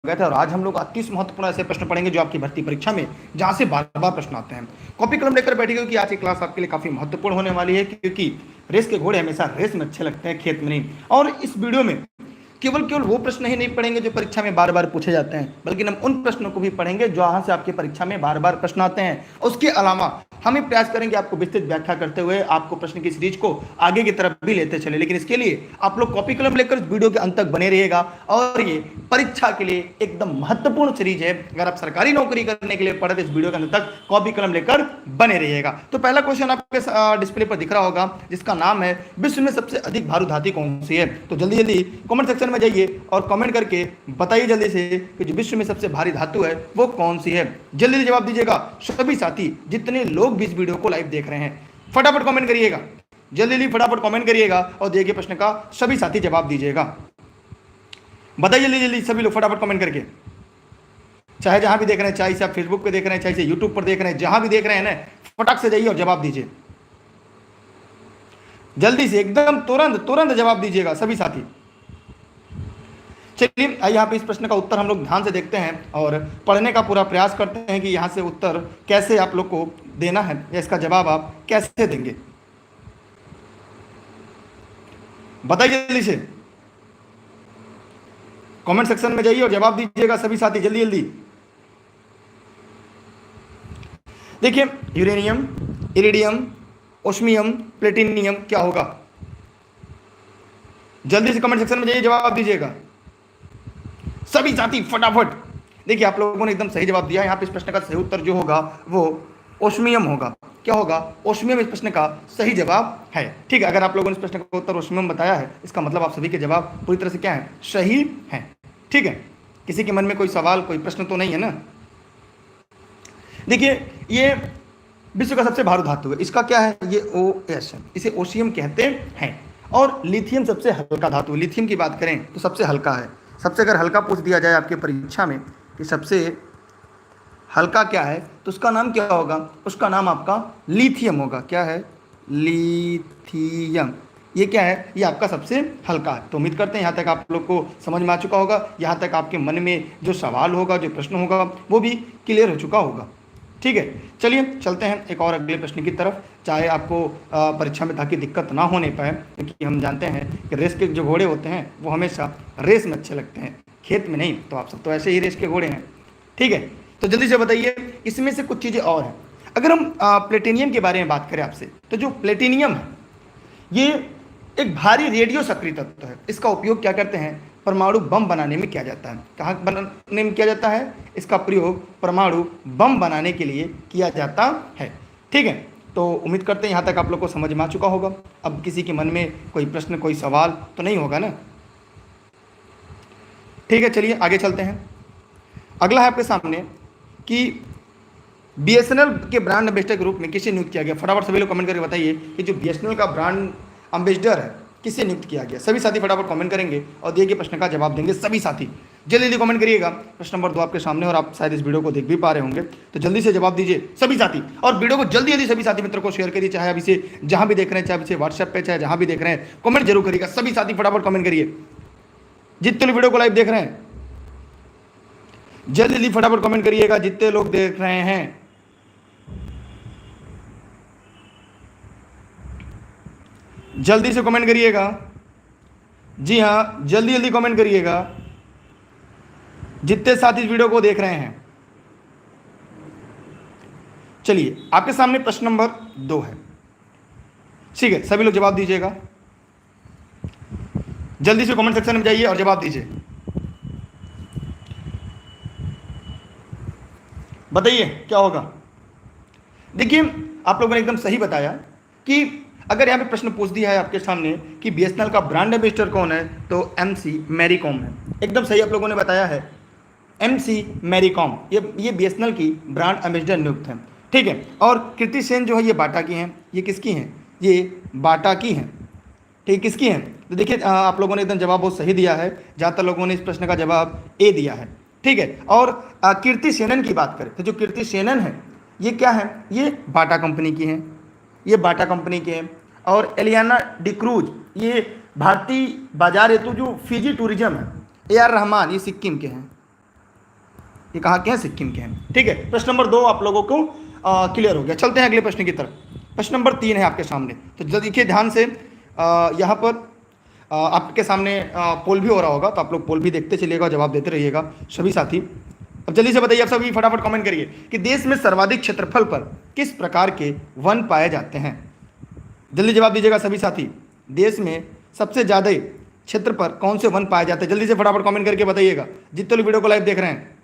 स्वागत है। और आज हम लोग 38 महत्वपूर्ण ऐसे प्रश्न पढ़ेंगे जो आपकी भर्ती परीक्षा में जहां से बार बार प्रश्न आते हैं। कॉपी कलम लेकर बैठिए क्योंकि आज की क्लास आपके लिए काफी महत्वपूर्ण होने वाली है, क्योंकि रेस के घोड़े हमेशा रेस में अच्छे लगते हैं, खेत में नहीं। और इस वीडियो में केवल वो प्रश्न ही नहीं पढ़ेंगे जो परीक्षा में बार बार पूछे जाते हैं, बल्कि हम उन प्रश्नों को भी पढ़ेंगे जो जहां से आपकी परीक्षा में बार बार प्रश्न आते हैं। उसके अलावा हम ये प्रयास करेंगे आपको विस्तृत व्याख्या करते हुए आपको प्रश्न की सीरीज को आगे की तरफ भी लेते चले। लेकिन इसके लिए आप लोग कॉपी कलम लेकर इस वीडियो के अंत तक बने रहिएगा। और ये परीक्षा के लिए एकदम महत्वपूर्ण सीरीज है। अगर आप सरकारी नौकरी करने के लिए पढ़े तो इस वीडियो के अंत तक कॉपी कलम लेकर बने रहिएगा। तो पहला क्वेश्चन आपके डिस्प्ले पर दिख रहा होगा, जिसका नाम है विश्व में सबसे अधिक भारू धातु कौन सी है। तो जल्दी जल्दी कमेंट सेक्शन में जाइए और कमेंट करके बताइए जल्दी से कि जो विश्व में सबसे भारी धातु है वो कौन सी है। जल्दी जल्दी जवाब दीजिएगा सभी साथी, जितने लोग भी इस वीडियो को लाइव देख रहे हैं फटाफट कमेंट करिएगा, जल्दी जल्दी फटाफट कमेंट करिएगा और देखिए प्रश्न का सभी साथी जवाब दीजिएगा। बताइए जल्दी जल्दी सभी लोग फटाफट कमेंट करके, चाहे जहां भी देख रहे हैं, चाहे से आप फेसबुक पे देख रहे हैं, चाहे से यूट्यूब पर देख रहे हैं, जहां भी देख रहे हैं ना, फटाक से जाइए और जवाब दीजिए जल्दी से, एकदम तुरंत तुरंत जवाब दीजिएगा सभी साथी। चलिए आइए यहाँ पे इस प्रश्न का उत्तर हम लोग ध्यान से देखते हैं और पढ़ने का पूरा प्रयास करते हैं कि यहाँ से उत्तर कैसे आप लोग को देना है या इसका जवाब आप कैसे देंगे। बताइए जल्दी से, कमेंट सेक्शन में जाइए और जवाब दीजिएगा सभी साथी जल्दी जल्दी। देखिए यूरेनियम, इरिडियम, ओस्मियम, प्लेटिनियम क्या होगा? जल्दी से कमेंट सेक्शन में जाइए, जवाब दीजिएगा सभी साथी फटाफट। देखिए आप लोगों ने एकदम सही जवाब दिया। यहाँ पे इस प्रश्न का सही उत्तर जो होगा वो ओस्मियम होगा। क्या होगा? ओस्मियम इस प्रश्न का सही जवाब है। ठीक है, अगर आप लोगों ने इस प्रश्न का उत्तर ओस्मियम बताया है, इसका मतलब आप सभी के जवाब पूरी तरह से क्या है? सही है। ठीक है, किसी के मन में कोई सवाल कोई प्रश्न तो नहीं है ना? देखिए ये विश्व का सबसे भारी धातु है, इसका क्या है? ये OS है, इसे ओशियम कहते हैं। और लिथियम सबसे हल्का धातु, लिथियम की बात करें तो सबसे हल्का है। सबसे अगर हल्का पूछ दिया जाए आपके परीक्षा में कि सबसे हल्का क्या है, तो उसका नाम क्या होगा? उसका नाम आपका लिथियम होगा। क्या है? लिथियम। ये क्या है? ये आपका सबसे हल्का है। तो उम्मीद करते हैं यहाँ तक आप लोग को समझ में आ चुका होगा। यहाँ तक आपके मन में जो सवाल होगा, जो प्रश्न होगा, वो भी क्लियर हो चुका होगा। ठीक है, चलिए चलते हैं एक और अगले प्रश्न की तरफ। चाहे आपको परीक्षा में ताकि दिक्कत ना होने पाए, क्योंकि हम जानते हैं कि रेस के जो घोड़े होते हैं वो हमेशा रेस में अच्छे लगते हैं, खेत में नहीं। तो आप सब तो ऐसे ही रेस के घोड़े हैं। ठीक है, तो जल्दी से बताइए इसमें से कुछ चीज़ें और हैं। अगर हम प्लेटिनियम के बारे में बात करें आपसे, तो जो प्लेटिनियम है ये एक भारी रेडियो सक्रिय तत्व है। इसका उपयोग क्या करते हैं? परमाणु बम बनाने में किया जाता है। कहाँ बनाने में किया जाता है? इसका प्रयोग परमाणु बम बनाने के लिए किया जाता है। ठीक है, तो उम्मीद करते हैं यहाँ तक आप लोग को समझ में आ चुका होगा। अब किसी के मन में कोई प्रश्न कोई सवाल तो नहीं होगा ना? ठीक है, चलिए आगे चलते हैं। अगला है आपके सामने कि BSNL के ब्रांड एम्बेसडर के रूप में किसे नियुक्त किया गया? फटाफट सभी लोग कमेंट करके बताइए कि जो BSNL का ब्रांड एम्बेसडर है किसे नियुक्त किया गया। सभी साथी फटाफट कमेंट करेंगे और दिए गए प्रश्न का जवाब देंगे सभी साथी। जल्दी जल्दी कमेंट करिएगा। प्रश्न नंबर 2 आपके सामने और आप शायद इस वीडियो को देख भी पा रहे होंगे, तो जल्दी से जवाब दीजिए सभी साथी। और वीडियो को जल्दी जल्दी सभी साथी मित्रों को शेयर करिए, चाहे अभी से जहां भी देख रहे हैं, चाहे अभी से व्हाट्सएप पे, चाहे जहां भी देख रहे हैं, कमेंट जरूर करिएगा सभी साथी फटाफट कमेंट करिए। जितने लोग वीडियो को लाइव देख रहे हैं जल्दी जल्दी फटाफट कमेंट करिएगा, जितने लोग देख रहे हैं जल्दी से कमेंट करिएगा। जी हाँ, जल्दी जल्दी कमेंट करिएगा जितने साथ इस वीडियो को देख रहे हैं। चलिए आपके सामने प्रश्न नंबर 2 है। ठीक है, सभी लोग जवाब दीजिएगा। जल्दी से कमेंट सेक्शन में जाइए और जवाब दीजिए। बताइए क्या होगा? देखिए आप लोगों ने एकदम सही बताया कि अगर यहाँ पे प्रश्न पूछ दिया है आपके सामने कि BSNL का ब्रांड एम्बेसडर कौन है, तो MC मैरी कॉम है। एकदम सही आप लोगों ने बताया है, MC मैरी कॉम ये BSNL की ब्रांड एम्बेसडर नियुक्त है। ठीक है, और कृति सेन जो है ये बाटा की हैं। ये किसकी हैं? ये बाटा की हैं। ठीक, किसकी हैं? तो देखिए आप लोगों ने एकदम जवाब बहुत सही दिया है। ज़्यादातर लोगों ने इस प्रश्न का जवाब A दिया है। ठीक है, और कीर्ति सेनन की बात करें तो जो कीर्ति सेनन है ये क्या है? ये बाटा कंपनी की हैं, ये बाटा कंपनी के हैं। और एलियाना डिक्रूज ये भारतीय बाजार हेतु जो फिजी टूरिज्म है। AR रहमान ये सिक्किम के हैं। ये कहाँ के हैं? सिक्किम के हैं। ठीक है, प्रश्न नंबर 2 आप लोगों को क्लियर हो गया। चलते हैं अगले प्रश्न की तरफ। प्रश्न नंबर 3 है आपके सामने, तो देखिए ध्यान से। यहाँ पर आपके सामने पोल भी हो रहा होगा, तो आप लोग पोल भी देखते चलिएगा, जवाब देते रहिएगा सभी साथी। अब जल्दी से बताइए, आप सभी फटाफट कमेंट करिए कि देश में सर्वाधिक क्षेत्रफल पर किस प्रकार के वन पाए जाते हैं। जल्दी जवाब दीजिएगा सभी साथी। देश में सबसे ज़्यादा क्षेत्र पर कौन से वन पाए जाते हैं? जल्दी से फटाफट कमेंट करके बताइएगा, जितने लोग वीडियो को लाइव देख रहे हैं।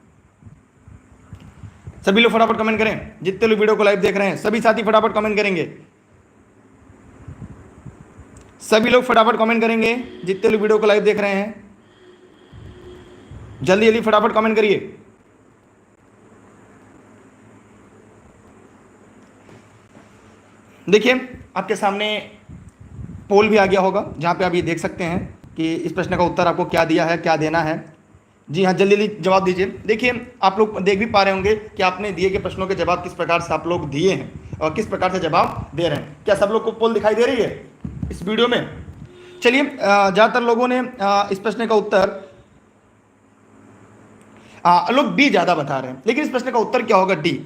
सभी लोग फटाफट कमेंट करें, जितने लोग वीडियो को लाइव देख रहे हैं सभी साथी फटाफट कमेंट करेंगे। सभी लोग फटाफट कमेंट करेंगे, जितने लोग वीडियो को लाइव देख रहे हैं जल्दी जल्दी फटाफट कमेंट करिए। देखिए आपके सामने पोल भी आ गया होगा, जहां पे आप ये देख सकते हैं कि इस प्रश्न का उत्तर आपको क्या दिया है, क्या देना है। जी हाँ, जल्दी जल्दी जवाब दीजिए। देखिए आप लोग देख भी पा रहे होंगे कि आपने दिए गए प्रश्नों के जवाब किस प्रकार से आप लोग दिए हैं और किस प्रकार से जवाब दे रहे हैं। क्या सब लोग को पोल दिखाई दे रही है इस वीडियो में? चलिए, ज़्यादातर लोगों ने इस प्रश्न का उत्तर लोग बी ज़्यादा बता रहे हैं, लेकिन इस प्रश्न का उत्तर क्या होगा? डी,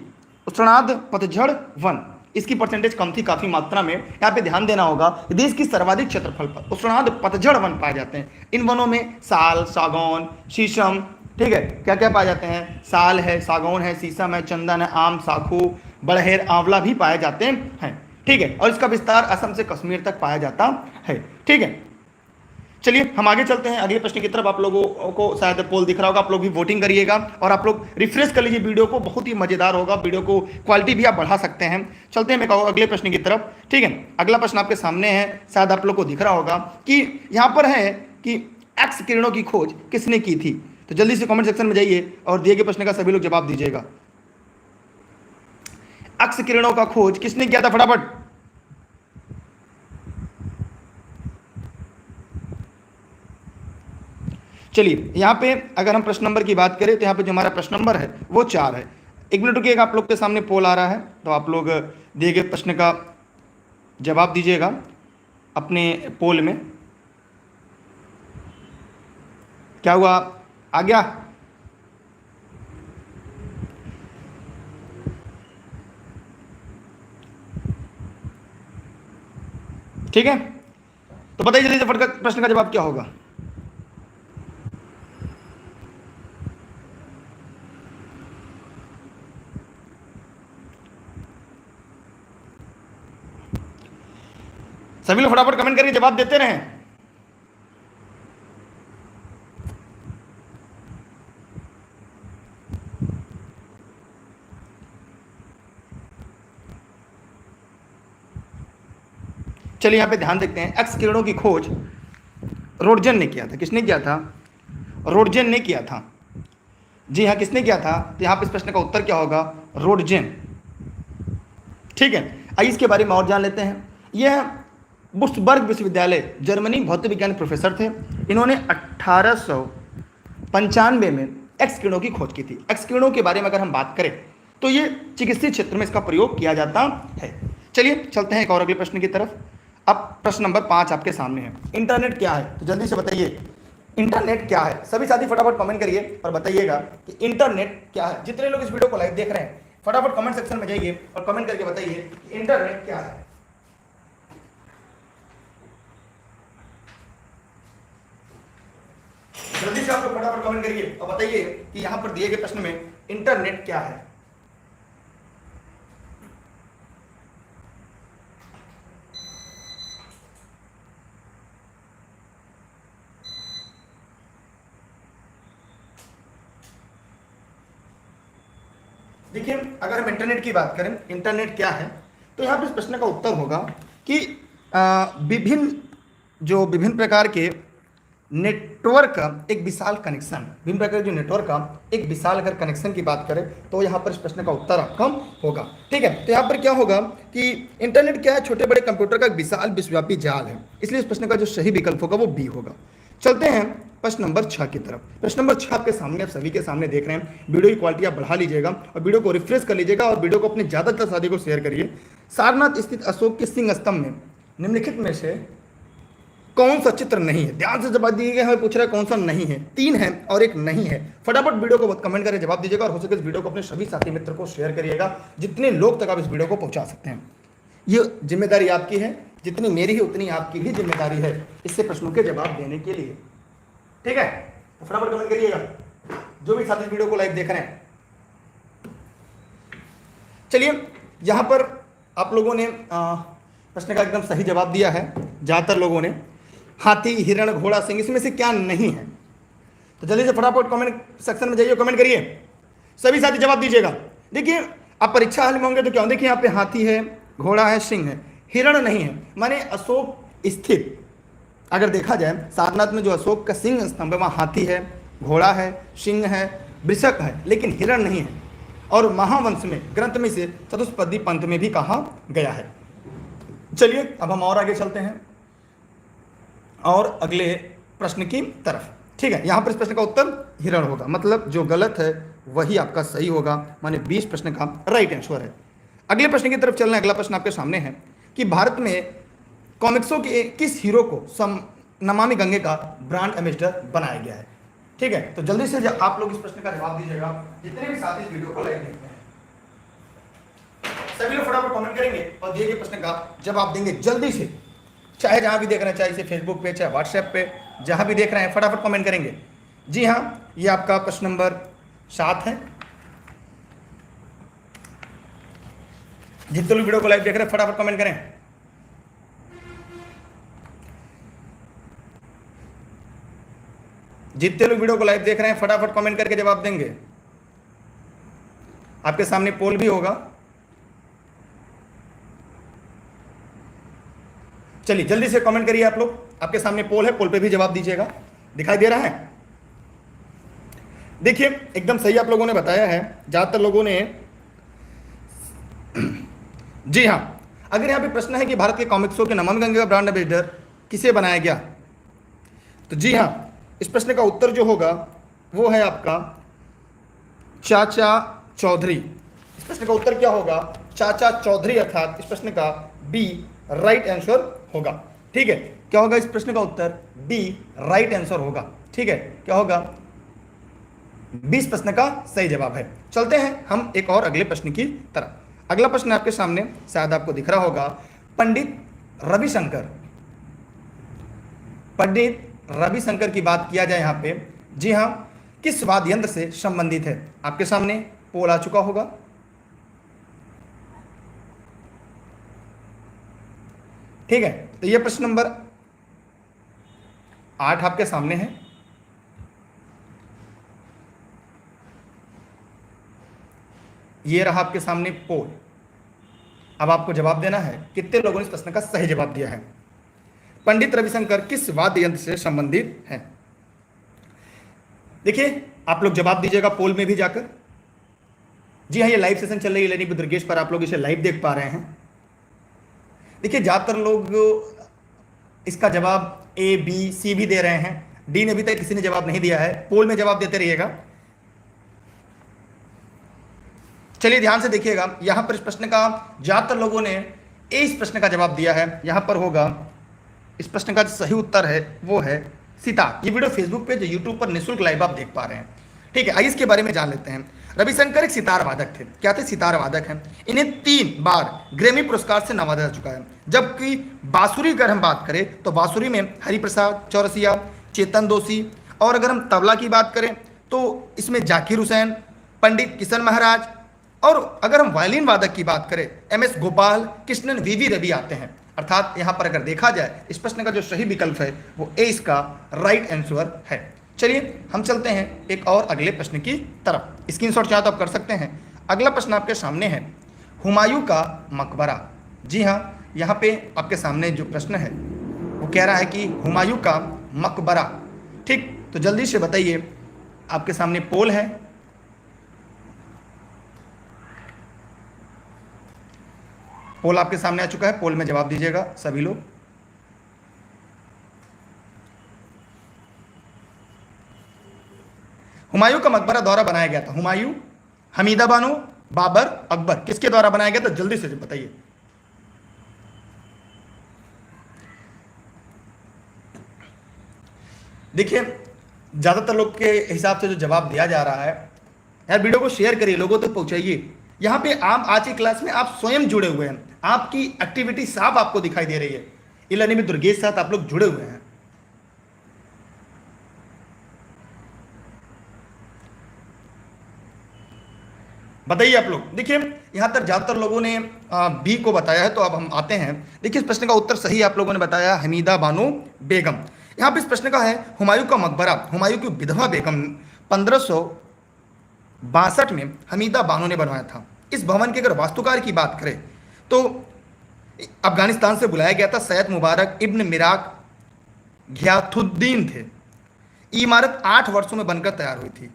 उष्णार्ध पतझड़ वन। इसकी परसेंटेज कम थी काफ़ी मात्रा में। यहाँ पे ध्यान देना होगा, देश की सर्वाधिक क्षेत्रफल पर उष्णार्ध पतझड़ वन पाए जाते हैं। इन वनों में साल, सागौन, शीशम, ठीक है, क्या क्या पाए जाते हैं? साल है, सागौन है, शीशम है, चंदन है, आम, साखू, बड़हेर, आंवला भी पाए जाते हैं। ठीक है, और इसका विस्तार असम से कश्मीर तक पाया जाता है। ठीक है, चलिए हम आगे चलते हैं अगले प्रश्न की तरफ। आप लोगों को शायद पोल दिख रहा होगा, आप लोग भी वोटिंग करिएगा और आप लोग रिफ्रेश कर लीजिए वीडियो को, बहुत ही मजेदार होगा। वीडियो को क्वालिटी भी आप बढ़ा सकते हैं। चलते हैं मैं कहूँ अगले प्रश्न की तरफ। ठीक है, अगला प्रश्न आपके सामने है, शायद आप लोग को दिख रहा होगा कि यहाँ पर है कि एक्स किरणों की खोज किसने की थी। तो जल्दी से कमेंट सेक्शन में जाइए और दिए गए प्रश्न का सभी लोग जवाब दीजिएगा। एक्स किरणों का खोज किसने किया था? फटाफट। चलिए यहाँ पे अगर हम प्रश्न नंबर की बात करें तो यहाँ पे जो हमारा प्रश्न नंबर है वो 4 है। 1 मिनट रुकिएगा, आप लोग के सामने पोल आ रहा है, तो आप लोग दिए गए प्रश्न का जवाब दीजिएगा अपने पोल में। क्या हुआ? आ गया? ठीक है, तो बताइए जल्दी से फटाफट प्रश्न का जवाब क्या होगा? सभी लोग फटाफट कमेंट करके जवाब देते रहें। चलिए यहाँ पे ध्यान देखते हैं। एक्स किरणों की खोज रोडजन ने किया था। किसने किया था? रोडजन ने किया था। जी हाँ, किसने किया था? तो यहाँ पे इस प्रश्न का उत्तर क्या होगा? रोडजन। ठीक है, आइए इसके बारे में और जान लेते हैं। यह वुर्सबर्ग विश्वविद्यालय जर्मनी भौतिक विज्ञान प्रोफेसर थे। इन्होंने 1895 में एक्स किरणों की खोज की थी। एक्स किरणों के बारे में अगर हम बात करें तो ये चिकित्सीय क्षेत्र में इसका प्रयोग किया जाता है। चलिए चलते हैं एक और अगले प्रश्न की तरफ। अब प्रश्न नंबर 5 आपके सामने है। इंटरनेट क्या है? तो जल्दी से बताइए इंटरनेट क्या है। सभी साथी फटाफट कमेंट करिए और बताइएगा कि इंटरनेट क्या है। जितने लोग इस वीडियो को लाइव देख रहे हैं फटाफट कमेंट सेक्शन में जाइए और कमेंट करके बताइए कि इंटरनेट क्या है। जल्दी से आप लोग फटाफट कमेंट करिए और बताइए कि यहां पर दिए गए प्रश्न में इंटरनेट क्या है। देखिए अगर हम इंटरनेट की बात करें, इंटरनेट क्या है, तो यहाँ पर इस प्रश्न का उत्तर होगा कि विभिन्न प्रकार के नेटवर्क का एक विशाल कनेक्शन, विभिन्न प्रकार के जो नेटवर्क का एक विशाल अगर कनेक्शन की बात करें तो यहाँ पर इस प्रश्न का उत्तर आपका होगा। ठीक है, तो यहाँ पर क्या होगा कि इंटरनेट क्या है? छोटे बड़े कंप्यूटर का एक विशाल विश्वव्यापी जाल है। इसलिए इस प्रश्न का जो सही विकल्प होगा वो बी होगा। चलते हैं प्रश्न नंबर 6 की तरफ। प्रश्न नंबर 6 आपके सामने, आप सभी के सामने देख रहे हैं। वीडियो की क्वालिटी आप बढ़ा लीजिएगा और वीडियो को रिफ्रेश कर लीजिएगा और वीडियो को अपने ज़्यादातर साथी को शेयर करिए। सारनाथ स्थित अशोक के सिंह स्तंभ में निम्नलिखित में से कौन सा चित्र नहीं है? ध्यान से जवाब दिए गए, हमें पूछ रहा है कौन सा नहीं है। 3 है और एक नहीं है। फटाफट वीडियो को कमेंट करके जवाब दीजिएगा और हो सके इस वीडियो को अपने सभी साथी मित्र को शेयर करिएगा, जितने लोग तक आप इस वीडियो को पहुंचा सकते हैं। ये जिम्मेदारी आपकी है, जितनी मेरी है उतनी आपकी भी जिम्मेदारी है इससे प्रश्नों के जवाब देने के लिए। ठीक है, तो फटाफट कमेंट करिएगा जो भी साथी वीडियो को लाइव देख रहे हैं। चलिए, यहां पर आप लोगों ने प्रश्न का एकदम सही जवाब दिया है। ज्यादातर लोगों ने हाथी, हिरण, घोड़ा, सिंह, इसमें से क्या नहीं है? तो जल्दी से फटाफट कमेंट सेक्शन में जाइए, कमेंट करिए, सभी साथी जवाब दीजिएगा। देखिए, आप परीक्षा हाल में होंगे तो क्या देखिए यहाँ पे हाथी है, घोड़ा है, सिंह है, हिरण नहीं है। माने अशोक स्थित अगर देखा जाए सारनाथ में जो अशोक का सिंह स्तंभ है वहाँ हाथी है, घोड़ा है, सिंह है, वृषक है, लेकिन हिरण नहीं है। और महावंश में ग्रंथ में से चतुष्पदी पंथ में भी कहा गया है। चलिए अब हम और आगे चलते हैं और अगले प्रश्न की तरफ। ठीक है, यहाँ पर इस प्रश्न का उत्तर हिरण होगा, मतलब जो गलत है वही आपका सही होगा, माने 20 प्रश्न का राइट आंसर है। अगले प्रश्न की तरफ चलना है। अगला प्रश्न आपके सामने है कि भारत में कॉमिक्सों के किस हीरो को नमामि गंगे का ब्रांड एम्बेसडर बनाया गया है? ठीक है, तो जल्दी से आप लोग इस प्रश्न का जवाब दीजिएगा, जितने भी साथी इस वीडियो को लाइव देखते हैं सभी लोग फटाफट कमेंट करेंगे और दिए गए प्रश्न का जवाब देंगे जल्दी से। चाहे जहां भी देख रहे हैं, चाहे इसे फेसबुक पे, चाहे व्हाट्सएप पे, जहां भी देख रहे हैं फटाफट कमेंट करेंगे। जी हाँ, ये आपका प्रश्न नंबर 7 है। जितने लोग वीडियो को लाइव देख रहे हैं फटाफट कमेंट करें। जितने लोग वीडियो को लाइव देख रहे हैं फटाफट कमेंट करके जवाब देंगे। आपके सामने पोल भी होगा। चलिए जल्दी से कमेंट करिए आप लोग, आपके सामने पोल है, पोल पे भी जवाब दीजिएगा। दिखाई दे रहा है? देखिए, एकदम सही आप लोगों ने बताया है, ज्यादातर लोगों ने। जी हाँ, अगर यहाँ पे प्रश्न है कि भारत के कॉमिक्सों के नमामि गंगे का ब्रांड एम्बेसडर किसे बनाया गया, तो जी हाँ, इस प्रश्न का उत्तर जो होगा वो है आपका चाचा चौधरी। इस प्रश्न का उत्तर क्या होगा? चाचा चौधरी, अर्थात इस प्रश्न का बी राइट आंसर होगा। ठीक है, क्या होगा इस प्रश्न का उत्तर? बी राइट आंसर होगा। ठीक है, क्या होगा? 20 प्रश्न का सही जवाब है। चलते हैं हम एक और अगले प्रश्न की तरफ। अगला प्रश्न आपके सामने, शायद आपको दिख रहा होगा, पंडित रविशंकर की बात किया जाए यहाँ पे, जी हाँ, किस वाद्य यंत्र से संबंधित है? आपके सामने पोल आ चुका होगा। ठीक है, तो ये प्रश्न नंबर 8 आपके सामने है। ये रहा आपके सामने पोल। अब आपको जवाब देना है कितने लोगों ने इस प्रश्न का सही जवाब दिया है। पंडित रविशंकर किस वाद्य यंत्र से संबंधित है? देखिए, आप लोग जवाब दीजिएगा पोल में भी जाकर। जी हाँ, ये लाइव सेशन चल रही है लेनी दुर्गेश पर, आप लोग इसे लाइव देख पा रहे हैं। देखिए, ज्यादातर लोग इसका जवाब ए, बी, सी भी दे रहे हैं। डी ने अभी तक किसी ने जवाब नहीं दिया है। पोल में जवाब देते रहिएगा। चलिए ध्यान से देखिएगा, यहां पर इस प्रश्न का ज्यादातर लोगों ने ए इस प्रश्न का जवाब दिया है। यहां पर होगा इस प्रश्न का जो सही उत्तर है वो है सितार। ये वीडियो फेसबुक पे, जो यूट्यूब पर निःशुल्क लाइव आप देख पा रहे हैं। ठीक है, आइए इसके बारे में जान लेते हैं। रविशंकर एक सितार वादक थे। क्या थे? सितार वादक हैं। इन्हें 3 बार ग्रैमी पुरस्कार से नवाजा जा चुका है। जबकि बांसुरी अगर हम बात करें तो बांसुरी में हरिप्रसाद चौरसिया, चेतन दोषी, और अगर हम तबला की बात करें तो इसमें जाकिर हुसैन, पंडित किशन महाराज, और अगर हम वायलिन वादक की बात करें MS गोपाल कृष्णन, VV रवि आते हैं। अर्थात यहाँ पर अगर देखा जाए इस प्रश्न का जो सही विकल्प है वो ए इसका राइट आंसर है। चलिए हम चलते हैं एक और अगले प्रश्न की तरफ। स्क्रीनशॉट चाहे तो आप कर सकते हैं। अगला प्रश्न आपके सामने है, हुमायूं का मकबरा। जी हाँ, यहाँ पे आपके सामने जो प्रश्न है वो कह रहा है कि हुमायूं का मकबरा। ठीक, तो जल्दी से बताइए, आपके सामने पोल है। पोल आपके सामने आ चुका है, पोल में जवाब दीजिएगा सभी लोग। हुमायूं का मकबरा द्वारा बनाया गया था। हुमायूं, हमीदा बानो, बाबर, अकबर, किसके द्वारा बनाया गया था? जल्दी से बताइए। देखिए, ज़्यादातर लोग के हिसाब से जो जवाब दिया जा रहा है, यार वीडियो को शेयर करिए, लोगों तक पहुंचाइए। यहाँ पे आप आज की क्लास में आप स्वयं जुड़े हुए हैं, आपकी एक्टिविटी साफ आपको दिखाई दे रही है। ई लर्निंग में दुर्गेश के साथ आप लोग जुड़े हुए हैं। बताइए आप लोग। देखिए, यहाँ तक ज़्यादातर लोगों ने बी को बताया है, तो अब हम आते हैं। देखिए, इस प्रश्न का उत्तर सही आप लोगों ने बताया, हमीदा बानो बेगम। यहाँ पे इस प्रश्न का है, हुमायूं का मकबरा, हुमायूं की विधवा बेगम 1562 में हमीदा बानो ने बनवाया था। इस भवन के अगर वास्तुकार की बात करें तो अफगानिस्तान से बुलाया गया था, सैयद मुबारक इब्न मिराक घियाथुद्दीन थे। इमारत 8 वर्षों में बनकर तैयार हुई थी।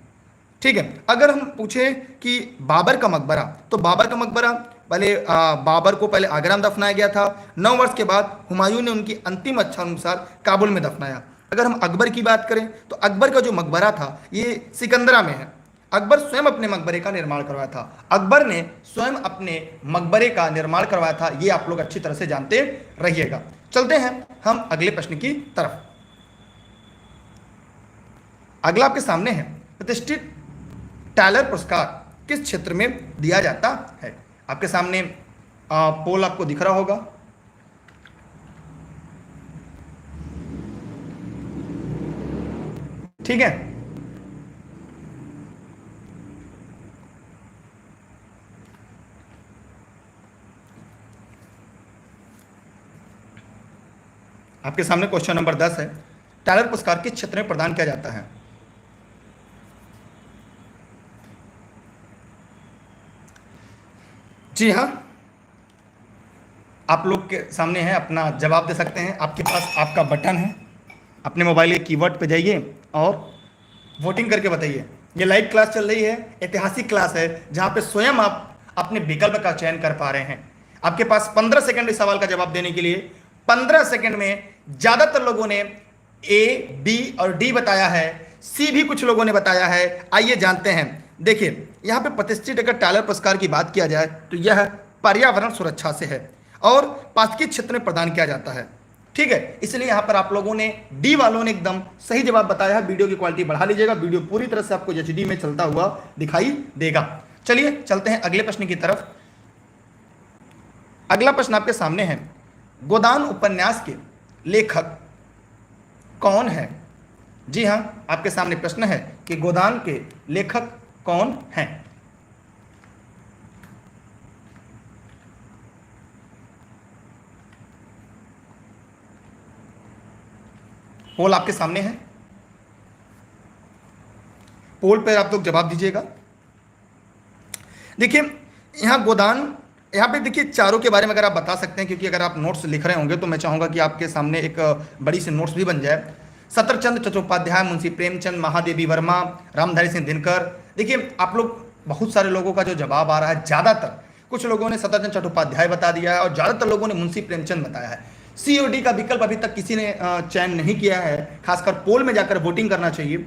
ठीक है, अगर हम पूछें कि बाबर का मकबरा, तो बाबर का मकबरा पहले बाबर को पहले आगरा में दफनाया गया था। 9 वर्ष के बाद हुमायूं ने उनकी अंतिम इच्छा अनुसार काबुल में दफनाया। अगर हम अकबर की बात करें तो अकबर का जो मकबरा था ये सिकंदरा में है। अकबर स्वयं अपने मकबरे का निर्माण करवाया था। अकबर ने स्वयं अपने मकबरे का निर्माण करवाया था, ये आप लोग अच्छी तरह से जानते रहिएगा। चलते हैं हम अगले प्रश्न की तरफ। अगला आपके सामने है, प्रतिष्ठित टैलर पुरस्कार किस क्षेत्र में दिया जाता है। आपके सामने पोल आपको दिख रहा होगा। ठीक है, आपके सामने क्वेश्चन नंबर 10 है, टैलर पुरस्कार किस क्षेत्र में प्रदान किया जाता है। जी हाँ, आप लोग के सामने है, अपना जवाब दे सकते हैं। आपके पास आपका बटन है, अपने मोबाइल के कीवर्ड पे जाइए और वोटिंग करके बताइए। ये लाइव क्लास चल रही है, ऐतिहासिक क्लास है, जहाँ पे स्वयं आप अपने विकल्प का चयन कर पा रहे हैं। आपके पास 15 सेकंड इस सवाल का जवाब देने के लिए। 15 सेकंड में ज़्यादातर लोगों ने ए, बी और डी बताया है, सी भी कुछ लोगों ने बताया है। आइए जानते हैं। देखिए, यहाँ पे प्रतिष्ठित अगर टैलर पुरस्कार की बात किया जाए तो यह पर्यावरण सुरक्षा से है और पास्किट क्षेत्र में प्रदान किया जाता है। ठीक है, इसलिए यहाँ पर आप लोगों ने, डी वालों ने एकदम सही जवाब बताया है। वीडियो की क्वालिटी बढ़ा लीजिएगा, वीडियो पूरी तरह से आपको एचडी में चलता हुआ दिखाई देगा। चलिए चलते हैं अगले प्रश्न की तरफ। अगला प्रश्न आपके सामने है, गोदान उपन्यास के लेखक कौन है। जी हाँ, आपके सामने प्रश्न है कि गोदान के लेखक कौन हैं। पोल आपके सामने है, पोल पर आप लोग जवाब दीजिएगा। देखिए, यहां गोदान, यहाँ पे देखिए चारों के बारे में अगर आप बता सकते हैं, क्योंकि अगर आप नोट्स लिख रहे होंगे तो मैं चाहूँगा कि आपके सामने एक बड़ी सी नोट्स भी बन जाए। सतरचंद चट्टोपाध्याय, मुंशी प्रेमचंद, महादेवी वर्मा, रामधारी सिंह दिनकर। देखिए, आप लोग, बहुत सारे लोगों का जो जवाब आ रहा है, ज़्यादातर कुछ लोगों ने सतरचंद चट्टोपाध्याय बता दिया है और ज़्यादातर लोगों ने मुंशी प्रेमचंद बताया है। सी और डी का विकल्प अभी तक किसी ने चयन नहीं किया है। खासकर पोल में जाकर वोटिंग करना चाहिए।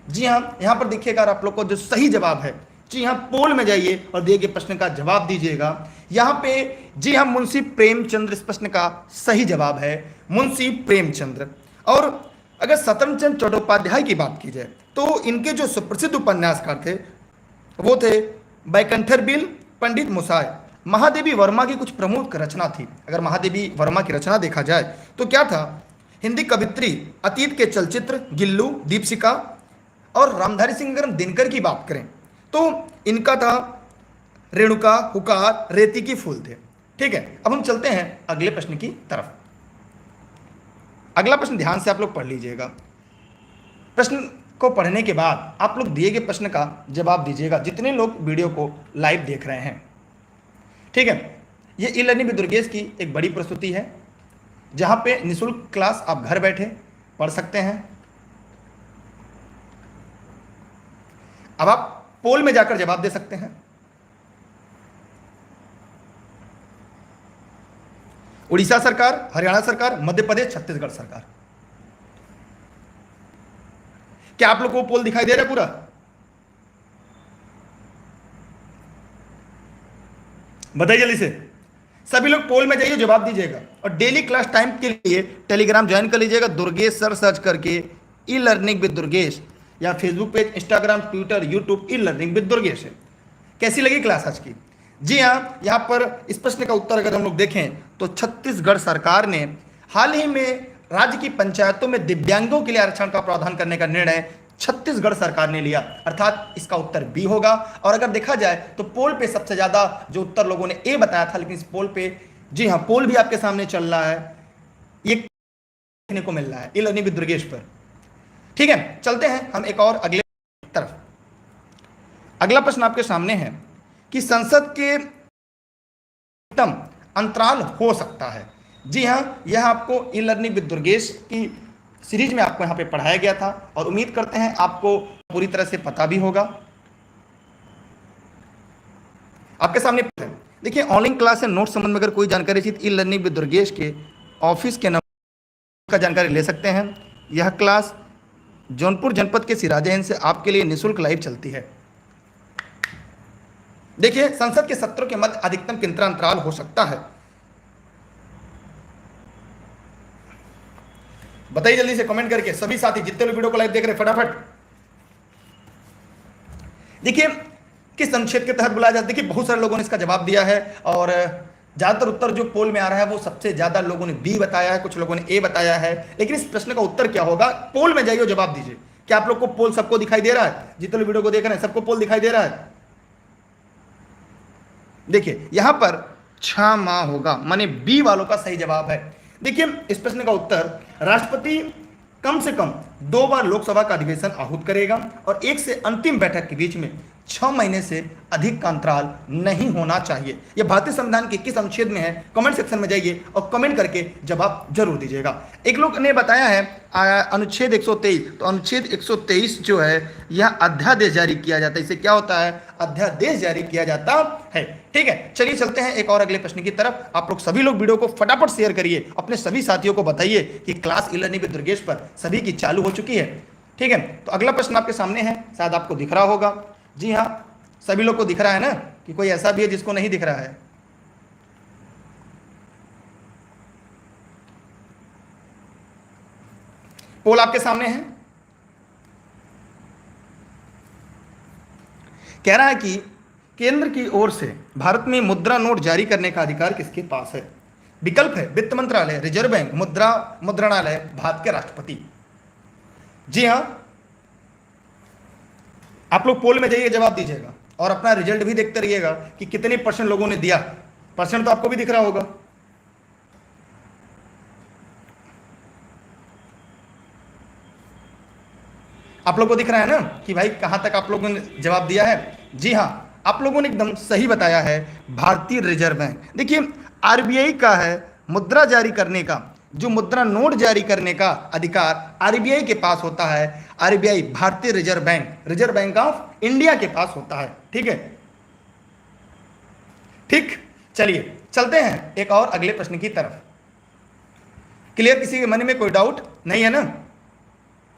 जी हाँ, यहाँ पर देखिएगा आप लोग को जो सही जवाब है, जी हाँ, पोल में जाइए और दिए गए प्रश्न का जवाब दीजिएगा। यहाँ पे जी हाँ, मुंशी प्रेमचंद्र इस प्रश्न का सही जवाब है, मुंशी प्रेमचंद्र। और अगर सतरचंद चट्टोपाध्याय की बात की जाए तो इनके जो सुप्रसिद्ध उपन्यासकार थे वो थे बैकुंठर बिल, पंडित मुसाय। महादेवी वर्मा की कुछ प्रमुख रचना थी। अगर महादेवी वर्मा की रचना देखा जाए तो क्या था, हिंदी कवित्री, अतीत के चलचित्र, गिल्लू, दीपशिखा। और रामधारी सिंह दिनकर की बात करें तो इनका था रेणुका, हुकार, रेती की फूल थे। ठीक है, अब हम चलते हैं अगले प्रश्न की तरफ। अगला प्रश्न ध्यान से आप लोग पढ़ लीजिएगा। प्रश्न को पढ़ने के बाद आप लोग दिए गए प्रश्न का जवाब दीजिएगा, जितने लोग वीडियो को लाइव देख रहे हैं। ठीक है, ये ई लर्निंग विद दुर्गेश की एक बड़ी प्रस्तुति है, जहां पे निःशुल्क क्लास आप घर बैठे पढ़ सकते हैं। अब आप पोल में जाकर जवाब दे सकते हैं। उड़ीसा सरकार, हरियाणा सरकार, मध्य प्रदेश, छत्तीसगढ़ सरकार। क्या आप लोग को पोल दिखाई दे रहा है पूरा? बताइए जल्दी से। सभी लोग पोल में जाइए, जवाब दीजिएगा। और डेली क्लास टाइम के लिए टेलीग्राम ज्वाइन कर लीजिएगा, दुर्गेश सर सर्च करके ई लर्निंग विद दुर्गेश, या Facebook page, Instagram, Twitter, YouTube e learning with Durgesh है। कैसी लगी क्लास आज की? जी हाँ, यहाँ पर इस प्रश्न का उत्तर अगर हम लोग देखें तो छत्तीसगढ़ सरकार ने हाल ही में राज्य की पंचायतों में दिव्यांगों के लिए आरक्षण का प्रावधान करने का निर्णय छत्तीसगढ़ सरकार ने लिया, अर्थात इसका उत्तर बी होगा। और अगर देखा जाए तो पोल पे सबसे ज्यादा जो उत्तर लोगों ने ए बताया था, लेकिन इस पोल पे, जी हाँ, पोल भी आपके सामने चल रहा है, ये देखने को मिल रहा है ई लर्निंग विद दुर्गेश पर। ठीक है, चलते हैं हम एक और अगले तरफ। अगला प्रश्न आपके सामने है कि संसद के अधिकतम अंतराल हो सकता है। जी हाँ, यह आपको ई लर्निंग विद दुर्गेश की सीरीज में आपको यहां पे पढ़ाया गया था और उम्मीद करते हैं आपको पूरी तरह से पता भी होगा। आपके सामने देखिए, ऑनलाइन क्लास या नोट संबंध में अगर कोई जानकारी चाहिए ई लर्निंग विद दुर्गेश के ऑफिस के नंबर का जानकारी ले सकते हैं। यह क्लास जौनपुर जनपद के सिराजा हिंद से आपके लिए निःशुल्क लाइव चलती है। देखिए, संसद के सत्रों के मध्य अधिकतम कितना अंतराल हो सकता है, बताइए जल्दी से कमेंट करके। सभी साथी जितने लोग वीडियो को लाइव देख रहे हैं फटाफट देखिए किस अनुच्छेद के तहत बुलाया जाता है। देखिए, बहुत सारे लोगों ने इसका जवाब दिया है और ज्यादातर उत्तर जो पोल में आ रहा है वो सबसे ज्यादा लोगों ने बी बताया है, कुछ लोगों ने ए बताया है। लेकिन इस प्रश्न का उत्तर क्या होगा, पोल में जाइए और जवाब दीजिए। क्या आप लोग को पोल सबको दिखाई दे रहा है? जितने लोग वीडियो को देख रहे हैं सबको पोल दिखाई दे रहा है? देखिए, यहां पर 6 माह होगा, माने बी वालों का सही जवाब है। देखिए, इस प्रश्न का उत्तर, राष्ट्रपति कम से कम 2 बार लोकसभा का अधिवेशन आहूत करेगा और एक से अंतिम बैठक के बीच में 6 महीने से अधिक का अंतराल नहीं होना चाहिए। यह भारतीय संविधान के किस अनुच्छेद में है, कमेंट सेक्शन में जाइए और कमेंट करके जवाब जरूर दीजिएगा। एक लोग ने बताया है अनुच्छेद 123, तो अनुच्छेद 123 जो है यह अध्यादेश जारी किया जाता है। इसे क्या होता है? अध्यादेश जारी किया जाता है। ठीक है, चलिए चलते हैं एक और अगले प्रश्न की तरफ। आप लोग सभी लोग वीडियो को फटाफट शेयर करिए, अपने सभी साथियों को बताइए कि class e learning with Durgesh पर सभी की चालू हो चुकी है। ठीक है, तो अगला प्रश्न आपके सामने है, शायद आपको दिख रहा होगा। जी हाँ, सभी लोग को दिख रहा है ना, कि कोई ऐसा भी है जिसको नहीं दिख रहा है? पोल आपके सामने है, कह रहा है कि केंद्र की ओर से भारत में मुद्रा नोट जारी करने का अधिकार किसके पास है? विकल्प है वित्त मंत्रालय, रिजर्व बैंक, मुद्रणालय, भारत के राष्ट्रपति। जी हां, आप लोग पोल में जाइए, जवाब दीजिएगा और अपना रिजल्ट भी देखते रहिएगा कि कितने परसेंट लोगों ने दिया। परसेंट तो आपको भी दिख रहा होगा। आप लोगों को दिख रहा है ना कि भाई कहां तक आप लोगों ने जवाब दिया है? जी हां, आप लोगों ने एकदम सही बताया है, भारतीय रिजर्व बैंक। देखिए, आरबीआई का है मुद्रा जारी करने का, जो मुद्रा नोट जारी करने का अधिकार आरबीआई के पास होता है। आरबीआई भारतीय रिजर्व बैंक ऑफ इंडिया के पास होता है। ठीक है, ठीक, चलिए चलते हैं एक और अगले प्रश्न की तरफ। क्लियर? किसी के मन में कोई डाउट नहीं है ना?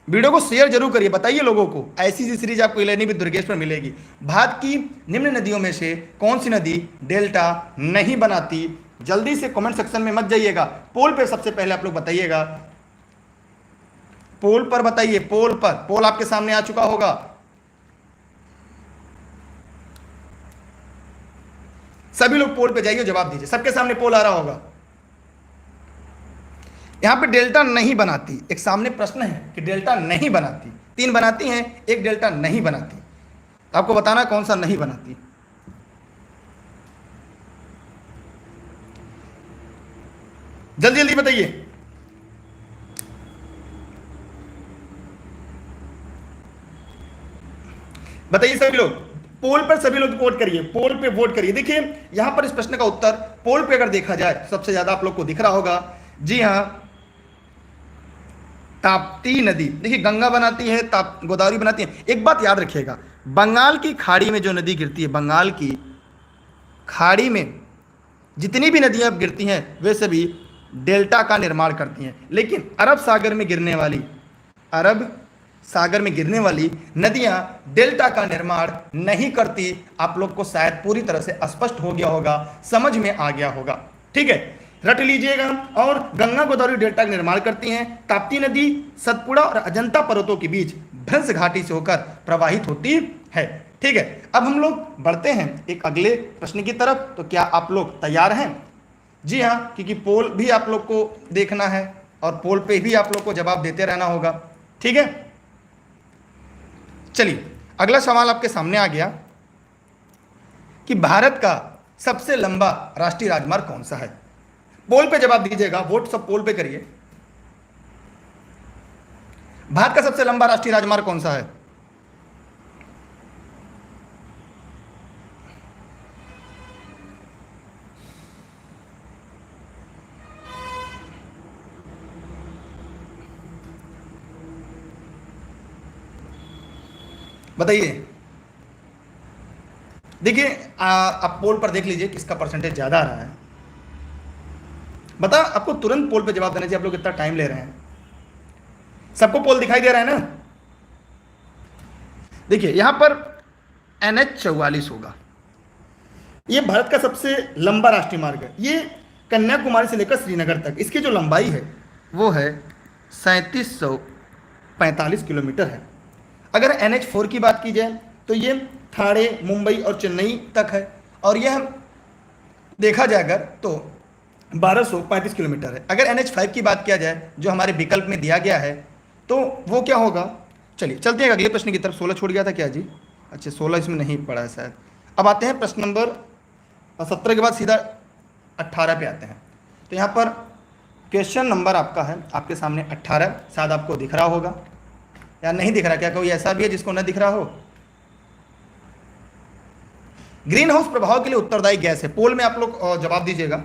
वीडियो को शेयर जरूर करिए, बताइए लोगों को। ऐसी सी सीरीज आपको ई लर्निंग विद दुर्गेश पर मिलेगी। भारत की निम्न नदियों में से कौन सी नदी डेल्टा नहीं बनाती? जल्दी से कमेंट सेक्शन में मत जाइएगा, पोल पे सबसे पहले आप लोग बताइएगा। पोल पर बताइए, पोल पर। पोल आपके सामने आ चुका होगा। सभी लोग पोल पे जाइए, जवाब दीजिए। सबके सामने पोल आ रहा होगा। यहां पे डेल्टा नहीं बनाती, एक सामने प्रश्न है कि डेल्टा नहीं बनाती। 3 बनाती हैं, एक डेल्टा नहीं बनाती। तो आपको बताना कौन सा नहीं बनाती। जल्दी जल्दी बताइए। बताइए सभी लोग, पोल पर सभी लोग वोट करिए, पोल पे वोट करिए। देखिए, यहां पर इस प्रश्न का उत्तर पोल पे अगर देखा जाए सबसे ज्यादा आप लोग को दिख रहा होगा। जी हां, ताप्ती नदी। देखिए, गंगा बनाती है, गोदावरी बनाती है। एक बात याद रखिएगा, बंगाल की खाड़ी में जो नदी गिरती है, बंगाल की खाड़ी में जितनी भी नदियां गिरती हैं वे सभी डेल्टा का निर्माण करती हैं। लेकिन अरब सागर में गिरने वाली नदियां डेल्टा का निर्माण नहीं करती। आप लोग को शायद पूरी तरह से स्पष्ट हो गया होगा, समझ में आ गया होगा। ठीक है, रट लीजिएगा। और गंगा गोदावरी डेल्टा का निर्माण करती हैं। ताप्ती नदी सतपुड़ा और अजंता पर्वतों के बीच भ्रंश घाटी से होकर प्रवाहित होती है। ठीक है, अब हम लोग बढ़ते हैं एक अगले प्रश्न की तरफ। तो क्या आप लोग तैयार हैं? जी हाँ, क्योंकि पोल भी आप लोग को देखना है और पोल पे भी आप लोग को जवाब देते रहना होगा। ठीक है, चलिए अगला सवाल आपके सामने आ गया कि भारत का सबसे लंबा राष्ट्रीय राजमार्ग कौन सा है? पोल पे जवाब दीजिएगा, वोट सब पोल पे करिए। भारत का सबसे लंबा राष्ट्रीय राजमार्ग कौन सा है? बताइए। देखिए आप पोल पर देख लीजिए किसका परसेंटेज ज्यादा आ रहा है। बता, आपको तुरंत पोल पे जवाब देना चाहिए। आप लोग इतना टाइम ले रहे हैं। सबको पोल दिखाई दे रहा है ना? देखिए यहां पर NH44 होगा। ये भारत का सबसे लंबा राष्ट्रीय मार्ग है। ये कन्याकुमारी से लेकर श्रीनगर तक इसकी जो लंबाई है वो है 3745 किलोमीटर है। अगर NH4 की बात की जाए तो ये ठाणे, मुंबई और चेन्नई तक है। और यह देखा जाए अगर तो 1235 किलोमीटर है। अगर NH5 की बात किया जाए जो हमारे विकल्प में दिया गया है तो वो क्या होगा? चलिए चलते हैं अगले प्रश्न की तरफ। 16 छूट गया था क्या जी? अच्छा 16 इसमें नहीं पड़ा है शायद। अब आते हैं प्रश्न नंबर 17 के बाद सीधा 18 पे आते हैं। तो यहाँ पर क्वेश्चन नंबर आपका है आपके सामने 18। शायद आपको दिख रहा होगा या नहीं दिख रहा। क्या कोई ऐसा भी है जिसको न दिख रहा हो? ग्रीन हाउस प्रभाव के लिए उत्तरदायी गैस है। पोल में आप लोग जवाब दीजिएगा।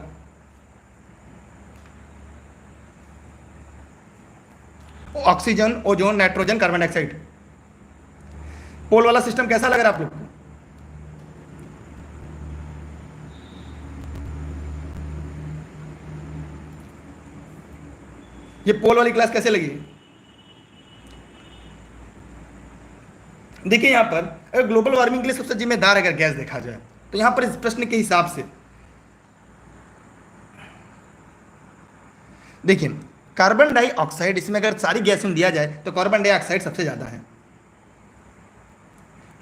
Oxygen, ozone, nitrogen, carbon dioxide. Poll वाला सिस्टम कैसा लग रहा है आप लोग को? ये पोल वाली क्लास कैसे लगी? देखिए यहां पर अगर ग्लोबल वार्मिंग के लिए सबसे जिम्मेदार अगर गैस देखा जाए तो यहां पर इस प्रश्न के हिसाब से देखिए कार्बन डाइऑक्साइड, इसमें अगर सारी गैस में दिया जाए तो कार्बन डाइऑक्साइड सबसे ज्यादा है।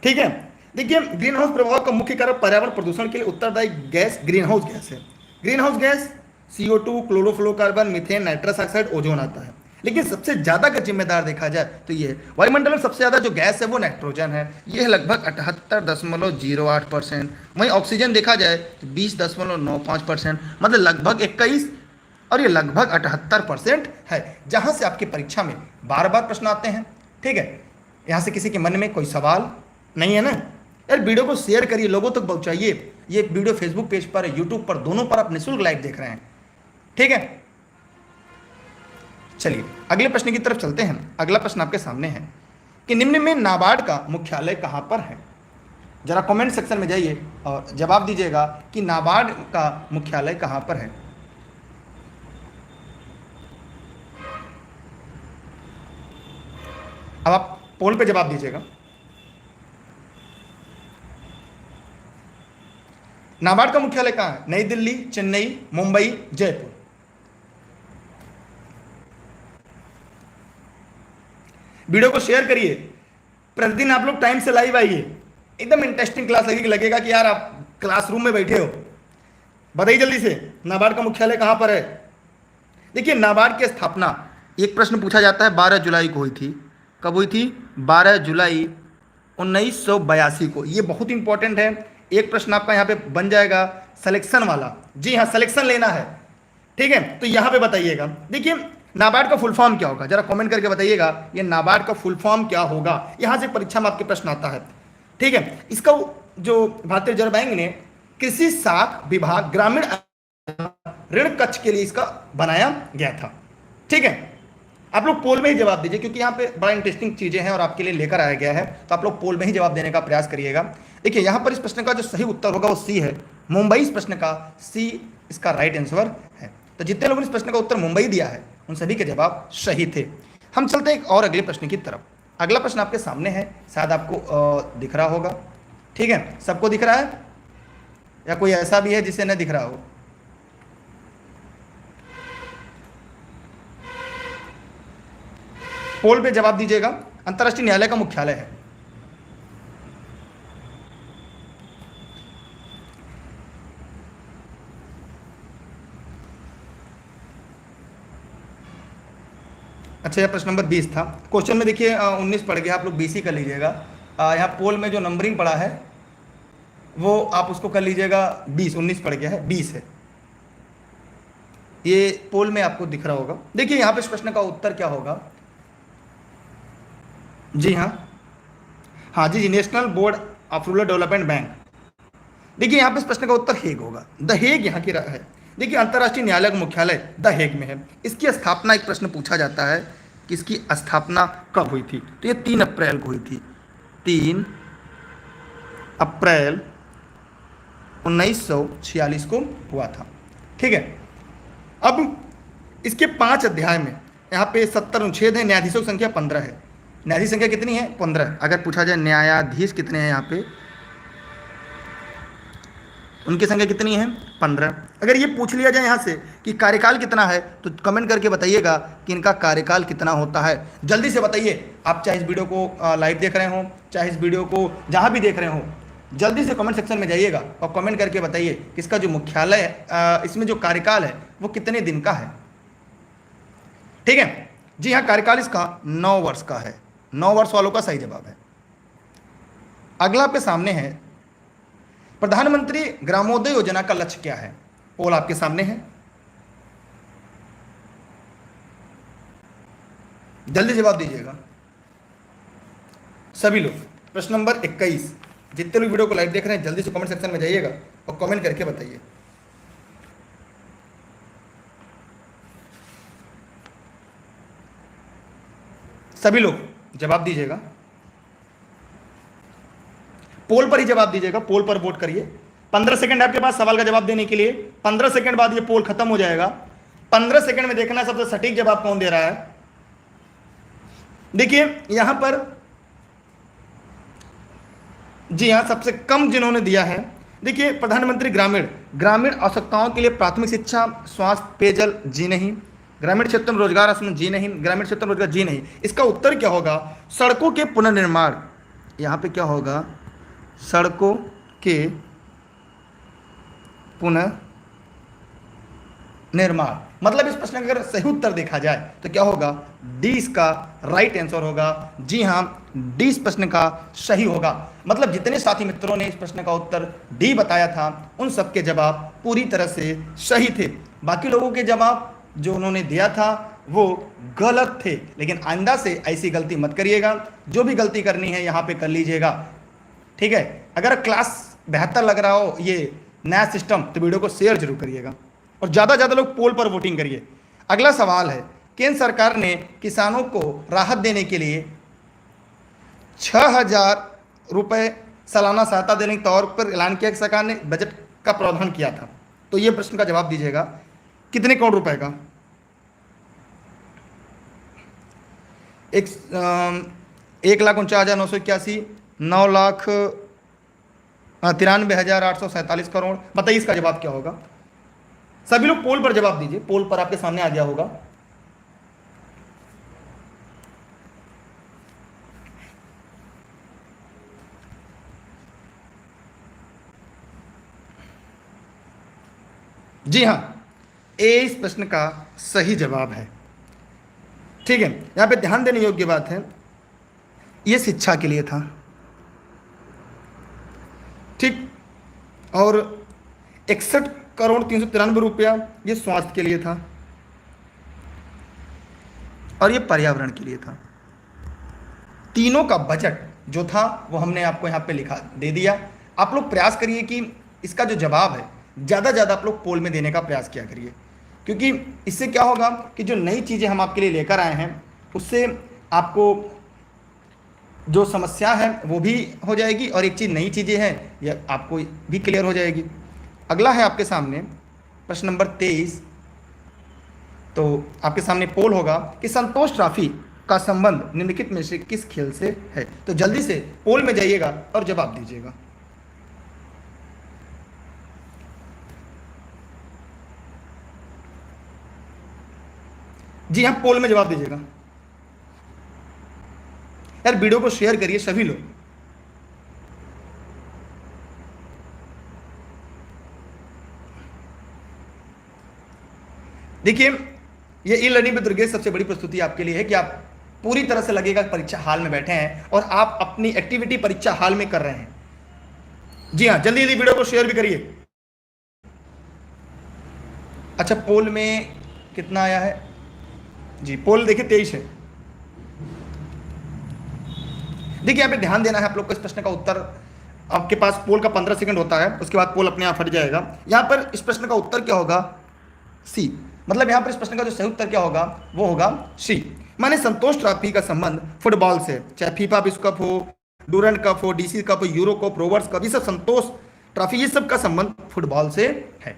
ठीक है, देखिए ग्रीन हाउस प्रभाव का मुख्य कारण पर्यावरण प्रदूषण के लिए उत्तरदायी गैस ग्रीन हाउस गैस है। Green house gas CO2, chlorofluorocarbon, methane, nitrous oxide, ozone आता है। लेकिन सबसे ज्यादा अगर जिम्मेदार देखा जाए तो ये वायुमंडल में सबसे ज्यादा जो गैस है वो नाइट्रोजन है। ये है लगभग 78.08%। वहीं ऑक्सीजन देखा जाए तो 20.95%, मतलब लगभग 21, और ये लगभग 78% है। जहां से आपकी परीक्षा में बार बार प्रश्न आते हैं। ठीक है, यहां से किसी के मन में कोई सवाल नहीं है ना? यार वीडियो को शेयर करिए, लोगों तक पहुंचाइए। ये वीडियो फेसबुक पेज पर, यूट्यूब पर, दोनों पर आप निःशुल्क लाइव देख रहे हैं। ठीक है, चलिए अगले प्रश्न की तरफ चलते हैं। अगला प्रश्न आपके सामने है कि निम्न में नाबार्ड का मुख्यालय कहां पर है? जरा कमेंट सेक्शन में जाइए और जवाब दीजिएगा कि नाबार्ड का मुख्यालय कहां पर है। अब आप पोल पे जवाब दीजिएगा। नाबार्ड का मुख्यालय कहां है? नई दिल्ली, चेन्नई, मुंबई, जयपुर। वीडियो को शेयर करिए। प्रतिदिन आप लोग टाइम से लाइव आइए। एकदम इंटरेस्टिंग क्लास लगेगा कि यार आप क्लासरूम में बैठे हो। बताइए जल्दी से, नाबार्ड का मुख्यालय कहां पर है? देखिए नाबार्ड की स्थापना, एक प्रश्न पूछा जाता है 12 जुलाई को हुई थी। कब हुई थी? 12 जुलाई 1982 को। ये बहुत इंपॉर्टेंट है। एक प्रश्न आपका यहाँ पे बन जाएगा सिलेक्शन वाला। जी हाँ, सिलेक्शन लेना है। ठीक है, तो यहाँ पे बताइएगा। देखिए नाबार्ड का फुल फॉर्म क्या होगा, जरा कमेंट करके बताइएगा। ये नाबार्ड का फुल फॉर्म क्या होगा? यहाँ से परीक्षा में आपके प्रश्न आता है। ठीक है, इसका जो भारतीय रिजर्व बैंक ने कृषि साख विभाग ग्रामीण ऋण कक्ष के लिए इसका बनाया गया था। ठीक है, आप लोग पोल में ही जवाब दीजिए क्योंकि यहाँ पे बड़ा इंटरेस्टिंग चीजें हैं और आपके लिए लेकर आया गया है। तो आप लोग पोल में ही जवाब देने का प्रयास करिएगा। देखिए यहाँ पर इस प्रश्न का जो सही उत्तर होगा वो सी है। मुंबई इस प्रश्न का सी इसका राइट आंसर है। तो जितने लोगों ने इस प्रश्न का उत्तर मुंबई दिया है उन सभी के जवाब सही थे। हम चलते हैं एक और अगले प्रश्न की तरफ। अगला प्रश्न आपके सामने है, शायद आपको दिख रहा होगा। ठीक है, सबको दिख रहा है या कोई ऐसा भी है जिसे न दिख रहा हो? पोल पे जवाब दीजिएगा। अंतर्राष्ट्रीय न्यायालय का मुख्यालय है। अच्छा, यह प्रश्न नंबर 20 था। क्वेश्चन में देखिए 19 पड़ गया, आप लोग 20 ही कर लीजिएगा। यहाँ पोल में जो नंबरिंग पड़ा है वो आप उसको कर लीजिएगा 20, 19 पड़ गया है, 20 है। ये पोल में आपको दिख रहा होगा। देखिए यहाँ पे इस प्रश्न का उत्तर क्या होगा। जी हाँ, हाँ जी, national board of rural development bank. देखिए यहाँ पे इस प्रश्न का उत्तर हेग होगा। द हेग यहाँ की है। देखिए अंतर्राष्ट्रीय न्यायालय का मुख्यालय द हेग में है। इसकी स्थापना, एक प्रश्न पूछा जाता है कि इसकी स्थापना कब हुई थी, तो ये 3 अप्रैल को हुई थी। 3 अप्रैल 1946 को हुआ था। ठीक है। अब इसके 5 अध्याय में यहाँ पे 70 अनुच्छेद है। न्यायाधीशों की संख्या 15 है। न्यायाधीश संख्या कितनी है? 15। अगर पूछा जाए न्यायाधीश कितने हैं यहाँ पे, उनकी संख्या कितनी है? 15। अगर ये पूछ लिया जाए यहाँ से कि कार्यकाल कितना है, तो कमेंट करके बताइएगा कि इनका कार्यकाल कितना होता है। जल्दी से बताइए। आप चाहे इस वीडियो को लाइव देख रहे हो, चाहे इस वीडियो को जहाँ भी देख रहे हो, जल्दी से कमेंट सेक्शन में जाइएगा और कमेंट करके बताइए कि इसका जो मुख्यालय है, इसमें जो कार्यकाल है वो कितने दिन का है। ठीक है जी हाँ, कार्यकाल इसका 9 वर्ष का है। 9 वर्ष वालों का सही जवाब है। अगला आपके सामने है, प्रधानमंत्री ग्रामोदय योजना का लक्ष्य क्या है? पोल आपके सामने है, जल्दी जवाब दीजिएगा सभी लोग। प्रश्न नंबर 21। जितने लोग वीडियो को लाइव देख रहे हैं जल्दी से कमेंट सेक्शन में जाइएगा और कमेंट करके बताइए। सभी लोग जवाब दीजिएगा। पोल पर ही जवाब दीजिएगा, पोल पर वोट करिए। 15 सेकंड आपके पास सवाल का जवाब देने के लिए। 15 सेकंड बाद ये पोल खत्म हो जाएगा। 15 सेकंड में देखना सबसे सटीक जवाब कौन दे रहा है। देखिए यहां पर जी हाँ, सबसे कम जिन्होंने दिया है, देखिए प्रधानमंत्री ग्रामीण आवश्यकताओं के लिए प्राथमिक शिक्षा, स्वास्थ्य, पेयजल, जी नहीं। ग्रामीण क्षेत्र में रोजगार आसन, जी नहीं। ग्रामीण क्षेत्र में रोजगार, जी नहीं। इसका उत्तर क्या होगा? सड़कों के पुनर्निर्माण। यहां पे क्या होगा? सड़कों के पुनर्निर्माण। मतलब इस प्रश्न का अगर सही उत्तर देखा जाए तो क्या होगा? डी इसका राइट आंसर होगा। जी हाँ, डी इस प्रश्न का सही होगा। मतलब जितने साथी मित्रों ने इस प्रश्न का उत्तर डी बताया था उन सबके जवाब पूरी तरह से सही थे। बाकी लोगों के जवाब जो उन्होंने दिया था वो गलत थे। लेकिन आइंदा से ऐसी गलती मत करिएगा। जो भी गलती करनी है यहाँ पे कर लीजिएगा। ठीक है। अगर क्लास बेहतर लग रहा हो ये नया सिस्टम, तो वीडियो को शेयर जरूर करिएगा और ज़्यादा से ज़्यादा लोग पोल पर वोटिंग करिए। अगला सवाल है, केंद्र सरकार ने किसानों को राहत देने के लिए 6,000 रुपये सालाना सहायता देने के तौर पर ऐलान किया कि सरकार ने बजट का प्रावधान किया था। तो ये प्रश्न का जवाब दीजिएगा, कितने करोड़ रुपए का? 1,49,981, 9,93,847 करोड़। बताइए इसका जवाब क्या होगा। सभी लोग पोल पर जवाब दीजिए। पोल पर आपके सामने आ गया होगा। जी हां, ए इस प्रश्न का सही जवाब है। ठीक है। यहां पे ध्यान देने योग्य बात है, यह शिक्षा के लिए था। ठीक। और 61,393 रुपया ये स्वास्थ्य के लिए था और ये पर्यावरण के लिए था। तीनों का बजट जो था वो हमने आपको यहाँ पे लिखा दे दिया। आप लोग प्रयास करिए कि इसका जो जवाब है ज़्यादा ज़्यादा आप लोग पोल में देने का प्रयास किया करिए, क्योंकि इससे क्या होगा कि जो नई चीज़ें हम आपके लिए लेकर आए हैं उससे आपको जो समस्या है वो भी हो जाएगी और एक चीज़ नई चीज़ें हैं यह आपको भी क्लियर हो जाएगी। अगला है आपके सामने प्रश्न नंबर 23। तो आपके सामने पोल होगा कि संतोष ट्रॉफी का संबंध निम्नलिखित में से किस खेल से है। तो जल्दी से पोल में जाइएगा और जवाब दीजिएगा। जी हाँ, पोल में जवाब दीजिएगा। यार वीडियो को शेयर करिए सभी लोग। देखिए ये ई लर्निंग विद दुर्गेश सबसे बड़ी प्रस्तुति आपके लिए है कि आप पूरी तरह से लगेगा परीक्षा हाल में बैठे हैं और आप अपनी एक्टिविटी परीक्षा हाल में कर रहे हैं। जी हाँ, जल्दी जल्दी वीडियो को शेयर भी करिए। अच्छा, पोल में कितना आया है जी? पोल देखिए 23 है। देखिए यहाँ पे ध्यान देना है आप लोग को। इस प्रश्न का उत्तर आपके पास पोल का 15 सेकंड होता है, उसके बाद पोल अपने आप हट जाएगा। यहाँ पर इस प्रश्न का उत्तर क्या होगा? सी। मतलब यहाँ पर इस प्रश्न का जो सही उत्तर क्या होगा वो होगा सी। माने संतोष ट्रॉफी का संबंध फुटबॉल से, चाहे फीफा विश्व कप हो, डूरंड कप हो, डीसी कप हो, यूरो कप, रोवर्स कप, ये सब संतोष ट्रॉफी, ये सब का संबंध फुटबॉल से है।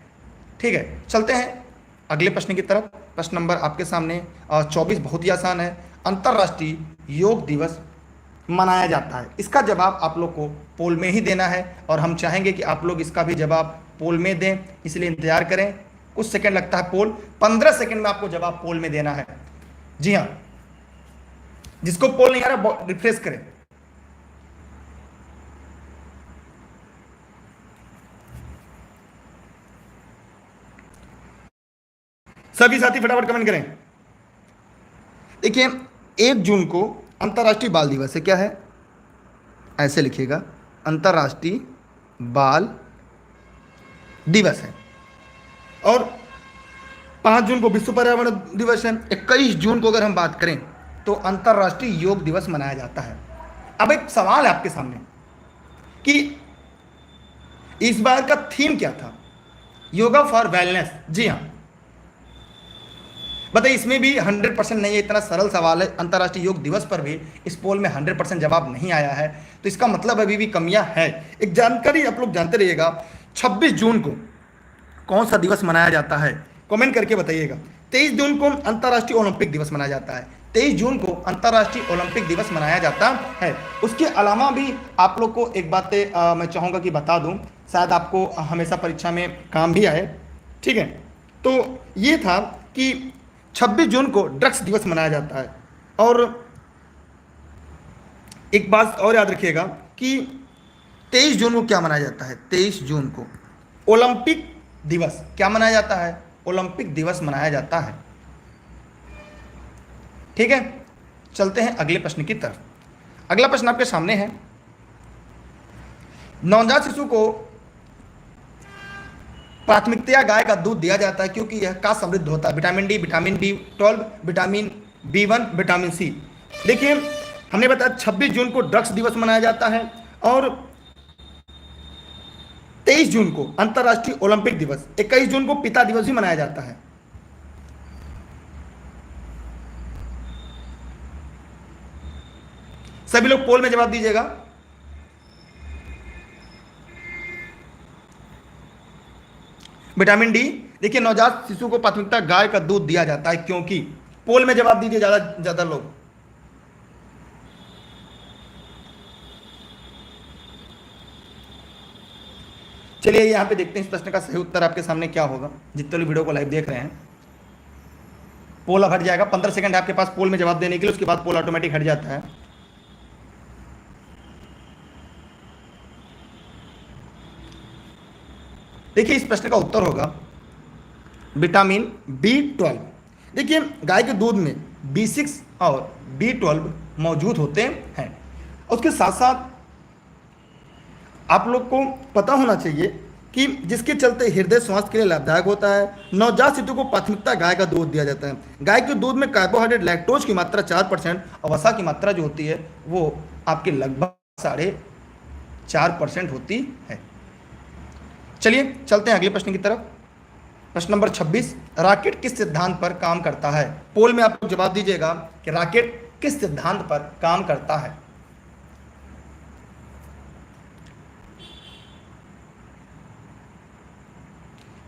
ठीक है, चलते हैं अगले प्रश्न की तरफ। प्रश्न नंबर आपके सामने 24 बहुत ही आसान है। अंतर्राष्ट्रीय योग दिवस मनाया जाता है, इसका जवाब आप लोग को पोल में ही देना है और हम चाहेंगे कि आप लोग इसका भी जवाब पोल में दें, इसलिए इंतजार करें। कुछ सेकंड लगता है पोल, 15 सेकंड में आपको जवाब पोल में देना है। जी हाँ, जिसको पोल नहीं आ रहा रिफ्रेश करें। सभी साथी फटाफट कमेंट करें। देखिए 1 जून को अंतर्राष्ट्रीय बाल दिवस है। क्या है? ऐसे लिखिएगा, अंतर्राष्ट्रीय बाल दिवस है। और 5 जून को विश्व पर्यावरण दिवस है। 21 जून को अगर हम बात करें तो अंतर्राष्ट्रीय योग दिवस मनाया जाता है। अब एक सवाल है आपके सामने कि इस बार का थीम क्या था? Yoga for wellness. जी हाँ, बताइए, इसमें भी 100% नहीं है। इतना सरल सवाल है, अंतर्राष्ट्रीय योग दिवस पर भी इस पोल में 100% जवाब नहीं आया है, तो इसका मतलब अभी भी कमियां है। एक जानकारी आप लोग जानते रहिएगा, 26 जून को कौन सा दिवस मनाया जाता है? कमेंट करके बताइएगा। 23 जून को अंतर्राष्ट्रीय ओलंपिक दिवस मनाया जाता है। 23 जून को अंतर्राष्ट्रीय ओलंपिक दिवस मनाया जाता है। उसके अलावा भी आप लोग को एक बात मैं चाहूँगा कि बता दूँ, शायद आपको हमेशा परीक्षा में काम भी आए। ठीक है, तो ये था कि 26 जून को ड्रग्स दिवस मनाया जाता है। और एक बात और याद रखिएगा कि 23 जून को क्या मनाया जाता है? 23 जून को ओलंपिक दिवस क्या मनाया जाता है? ओलंपिक दिवस मनाया जाता है। ठीक है, चलते हैं अगले प्रश्न की तरफ। अगला प्रश्न आपके सामने है। नवजात शिशु को प्राथमिकतया गाय का दूध दिया जाता है क्योंकि यह का समृद्ध होता है? Vitamin D, vitamin B12, vitamin B1, vitamin C. देखिए हमने बताया 26 जून को ड्रग्स दिवस मनाया जाता है और 23 जून को अंतर्राष्ट्रीय ओलंपिक दिवस, 21 जून को पिता दिवस भी मनाया जाता है। सभी लोग पोल में जवाब दीजिएगा। Vitamin D. देखिए नवजात शिशु को प्राथमिकता गाय का दूध दिया जाता है क्योंकि, पोल में जवाब दीजिए ज्यादा लोग। चलिए यहां पे देखते हैं इस प्रश्न का सही उत्तर आपके सामने क्या होगा। जितने लोग वीडियो को लाइव देख रहे हैं, पोल अब हट जाएगा। 15 सेकंड है आपके पास पोल में जवाब देने के लिए, उसके बाद पोल ऑटोमेटिक हट जाता है। देखिए इस प्रश्न का उत्तर होगा विटामिन B12। देखिए गाय के दूध में B6 और B12 मौजूद होते हैं। उसके साथ साथ आप लोग को पता होना चाहिए कि जिसके चलते हृदय स्वास्थ्य के लिए लाभदायक होता है। नवजात शिशु को प्राथमिकता गाय का दूध दिया जाता है। गाय के दूध में कार्बोहाइड्रेट, लैक्टोज की मात्रा 4% और वसा की मात्रा जो होती है वो आपके लगभग 4.5% होती है। चलिए चलते हैं अगले प्रश्न की तरफ। प्रश्न नंबर 26, रॉकेट किस सिद्धांत पर काम करता है? पोल में आप लोग जवाब दीजिएगा कि रॉकेट किस सिद्धांत पर काम करता है।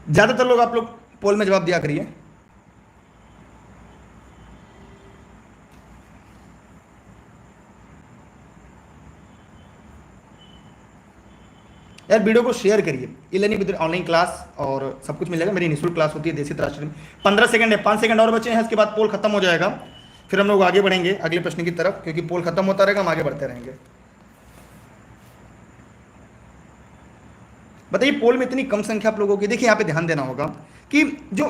ज्यादातर लोग आप लोग पोल में जवाब दिया करिए। यार वीडियो को शेयर करिए। E learning with online class और सब कुछ मिलेगा। मेरी निःशुल्क क्लास होती है देसी राष्ट्र में। 15 सेकंड है, 5 सेकंड और बचे हैं, इसके बाद पोल खत्म हो जाएगा। फिर हम लोग आगे बढ़ेंगे अगले प्रश्न की तरफ, क्योंकि पोल खत्म होता रहेगा, हम आगे बढ़ते रहेंगे। बताइए पोल में इतनी कम संख्या आप लोगों की, देखिए यहाँ पे ध्यान देना होगा कि जो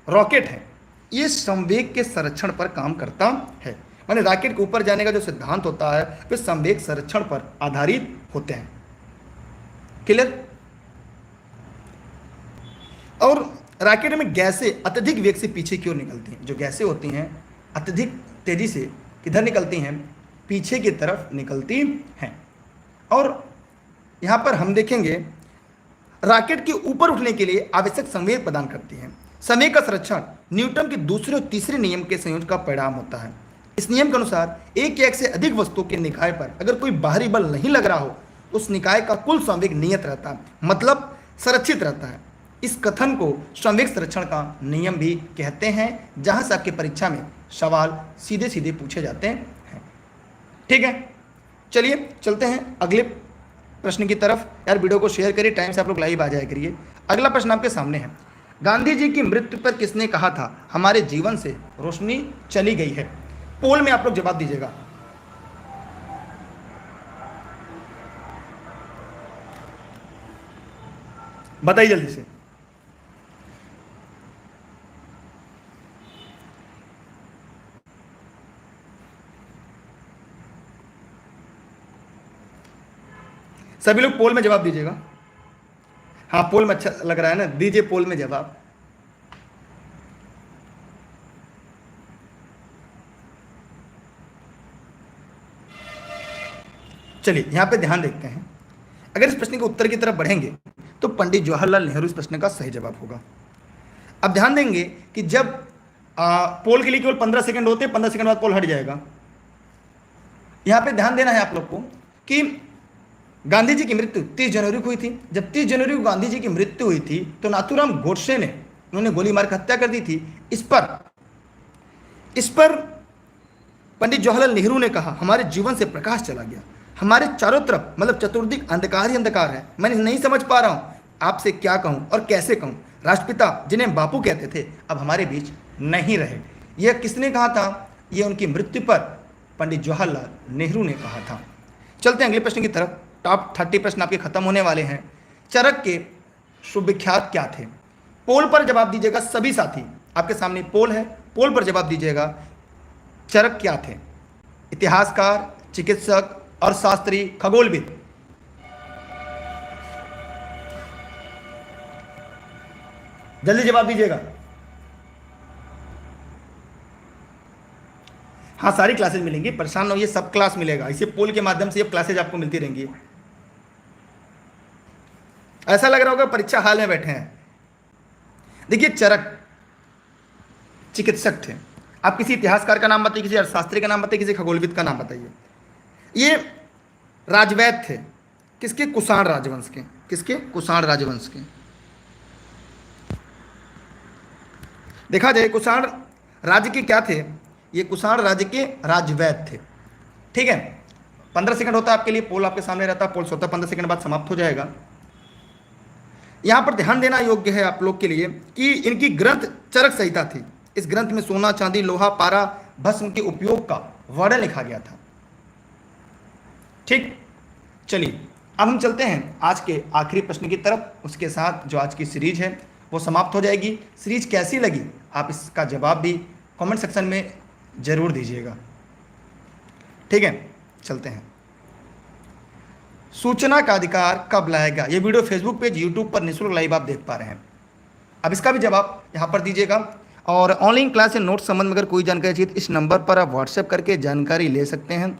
रॉकेट है ये संवेग के संरक्षण पर काम करता है। माने रॉकेट के ऊपर जाने का जो सिद्धांत होता है वे संवेग संरक्षण पर आधारित होते हैं। क्लियर? और रॉकेट में गैसें अत्यधिक वेग से पीछे की ओर निकलती हैं। जो गैसें होती हैं अत्यधिक तेजी से किधर निकलती हैं? पीछे की तरफ निकलती हैं। और यहाँ पर हम देखेंगे रॉकेट के ऊपर उठने के लिए आवश्यक संवेग प्रदान करती है। संवेग का संरक्षण न्यूटन के दूसरे और तीसरे नियम के संयोजन का परिणाम होता है। इस नियम के अनुसार एक या एक से अधिक वस्तुओं के निकाय पर अगर कोई बाहरी बल नहीं लग रहा हो, उस निकाय का कुल संवेग नियत रहता है, मतलब संरक्षित रहता है। इस कथन को संवेग संरक्षण का नियम भी कहते हैं, जहां से आपकी परीक्षा में सवाल सीधे सीधे पूछे जाते हैं। ठीक है, चलिए चलते हैं अगले प्रश्न की तरफ। यार वीडियो को शेयर करिए, टाइम से आप लोग लाइव आ जाया करिए। अगला प्रश्न आपके सामने है, गांधी जी की मृत्यु पर किसने कहा था हमारे जीवन से रोशनी चली गई है? पोल में आप लोग जवाब दीजिएगा। बताइए जल्दी से। सभी लोग पोल में जवाब दीजिएगा। हाँ पोल में अच्छा लग रहा है ना, दीजिए पोल में जवाब। चलिए यहां पे ध्यान देखते हैं। अगर इस प्रश्न के उत्तर की तरफ बढ़ेंगे तो पंडित जवाहरलाल नेहरू इस प्रश्न का सही जवाब होगा। अब ध्यान देंगे कि जब पोल के लिए केवल 15 सेकंड होते हैं, 15 सेकंड बाद पोल हट जाएगा। यहां पे ध्यान देना है आप लोग को कि गांधी जी की मृत्यु 30 जनवरी को हुई थी। जब 30 जनवरी को गांधी जी की मृत्यु हुई थी तो नाथूराम गोडसे ने उन्होंने गोली मार कर हत्या कर दी थी। इस पर पंडित जवाहरलाल नेहरू ने कहा हमारे जीवन से प्रकाश चला गया, हमारे चारों तरफ मतलब चतुर्दिक अंधकार ही अंधकार है, मैं नहीं समझ पा रहा हूं आपसे क्या कहूं और कैसे कहूं। राष्ट्रपिता जिन्हें बापू कहते थे अब हमारे बीच नहीं रहे। यह किसने कहा था? यह उनकी मृत्यु पर पंडित जवाहरलाल नेहरू ने कहा था। चलते हैं अगले प्रश्न की तरफ। टॉप 30 प्रश्न आपके खत्म होने वाले हैं। चरक के सुविख्यात क्या थे? पोल पर जवाब दीजिएगा सभी साथी, आपके सामने पोल है, पोल पर जवाब दीजिएगा। चरक क्या थे? इतिहासकार, चिकित्सक और शास्त्री, खगोलविद। जल्दी जवाब दीजिएगा। हाँ सारी क्लासेज मिलेंगी, परेशान न होइए, सब क्लास मिलेगा। इसे पोल के माध्यम से ये क्लासेज आपको मिलती रहेंगी। ऐसा लग रहा होगा परीक्षा हाल में बैठे हैं। देखिए चरक चिकित्सक थे। आप किसी इतिहासकार का नाम बताइए, किसी अर्थशास्त्री का नाम बताइए, किसी खगोलविद का नाम बताइए। ये राजवैद्य थे। किसके? कुषाण राजवंश के। किसके? कुषाण राजवंश के। देखा जाए कुषाण राज्य के क्या थे? ये कुषाण राज्य के राजवैद्य थे। ठीक है, 15 सेकंड होता है आपके लिए, पोल आपके सामने रहता है, पोल होता है 15 सेकंड बाद समाप्त हो जाएगा। यहां पर ध्यान देना योग्य है आप लोग के लिए कि इनकी ग्रंथ चरक संहिता थी। इस ग्रंथ में सोना, चांदी, लोहा, पारा, भस्म के उपयोग का वर्णन लिखा गया था। ठीक, चलिए अब हम चलते हैं आज के आखिरी प्रश्न की तरफ। उसके साथ जो आज की सीरीज है वो समाप्त हो जाएगी। सीरीज कैसी लगी आप इसका जवाब भी कमेंट सेक्शन में जरूर दीजिएगा। ठीक है, चलते हैं। सूचना का अधिकार कब लाएगा? ये वीडियो फेसबुक पेज, यूट्यूब पर निःशुल्क लाइव आप देख पा रहे हैं। अब इसका भी जवाब यहाँ पर दीजिएगा। और ऑनलाइन क्लास या नोट्स संबंध में अगर कोई जानकारी चाहिए तो इस नंबर पर आप व्हाट्सएप करके जानकारी ले सकते हैं।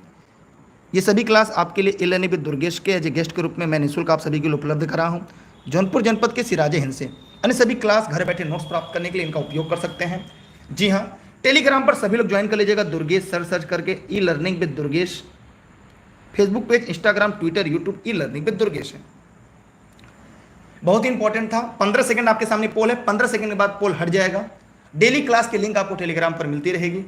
ये सभी क्लास आपके लिए ई-लर्निंग विद दुर्गेश के एज ए गेस्ट के रूप में मैं निःशुल्क आप सभी के लिए उपलब्ध करा हूँ जौनपुर जनपद के सिराजे हिंद से। अन्य सभी क्लास घर बैठे नोट्स प्राप्त करने के लिए इनका उपयोग कर सकते हैं। जी हाँ, टेलीग्राम पर सभी लोग ज्वाइन कर लीजिएगा, दुर्गेश सर सर्च करके e learning with Durgesh. Facebook page, Instagram, Twitter, YouTube e learning with Durgesh है। बहुत ही इंपॉर्टेंट था। 15 सेकंड आपके सामने पोल है, 15 सेकंड के बाद पोल हट जाएगा। डेली क्लास की लिंक आपको टेलीग्राम पर मिलती रहेगी।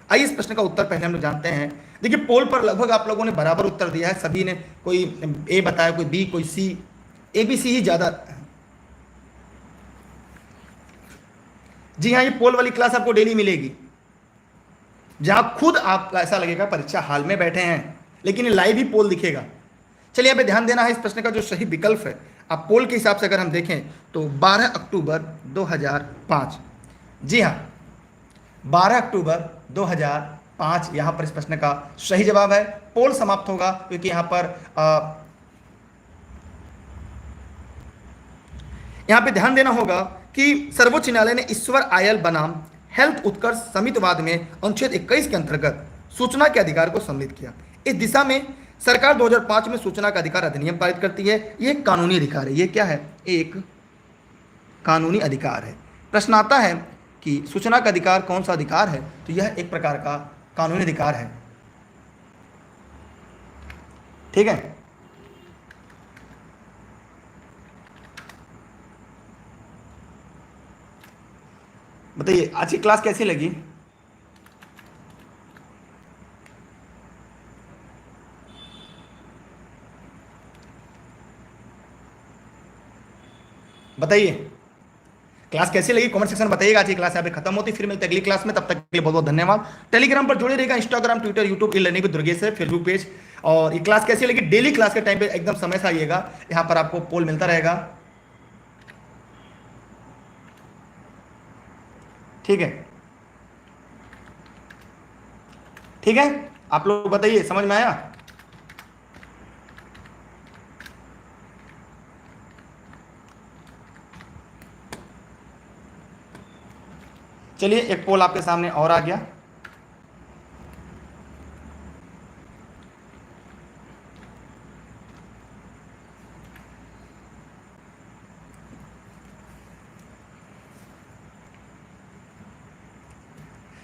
आइए इस प्रश्न का उत्तर पहले हम लोग जानते हैं। देखिए पोल पर लगभग आप लोगों ने बराबर उत्तर दिया है। सभी ने, कोई ए बताया, कोई बी, कोई सी। ए बी सी ही ज्यादा। जी हाँ, ये पोल वाली क्लास आपको डेली मिलेगी। जहां खुद आपको ऐसा लगेगा परीक्षा हाल में बैठे हैं, लेकिन लाइव ही पोल दिखेगा। चलिए यहाँ पे ध्यान देना है इस प्रश्न का जो सही विकल्प है। अब पोल के हिसाब से अगर हम देखें तो 12 अक्टूबर 2005, जी हाँ 12 अक्टूबर 2005 यहाँ पर इस प्रश्न का सही जवाब है। पोल समाप्त होगा क्योंकि यहाँ पे ध्यान देना होगा कि सर्वोच्च न्यायालय ने ईश्वर आयल बनाम हेल्थ उत्कर्ष समितिवाद में अनुच्छेद 21 के अंतर्गत सूचना के अधिकार को सम्मिलित किया। इस दिशा में सरकार 2005 में सूचना का अधिकार अधिनियम पारित करती है। ये एक कानूनी अधिकार है। ये क्या है? एक कानूनी अधिकार है। प्रश्न आता है कि सूचना का अधिकार कौन सा अधिकार है? तो यह एक प्रकार का कानूनी अधिकार है। ठीक है, बताइए आज की क्लास कैसी लगी? बताइए क्लास कैसी लगी, कमेंट सेक्शन में बताइएगा। आज की क्लास यहाँ पे खत्म होती, फिर मिलते अगली क्लास में। तब तक के लिए बहुत बहुत धन्यवाद। टेलीग्राम पर जुड़े रहेगा, Instagram, Twitter, YouTube, e learning with Durgesh है फेसबुक पेज। और ये क्लास कैसी लगी, डेली क्लास के टाइम पे एकदम समय से आइएगा, यहाँ पर आपको पोल मिलता रहेगा। ठीक है, ठीक है, आप लोग बताइए समझ में आया? चलिए एक पोल आपके सामने और आ गया।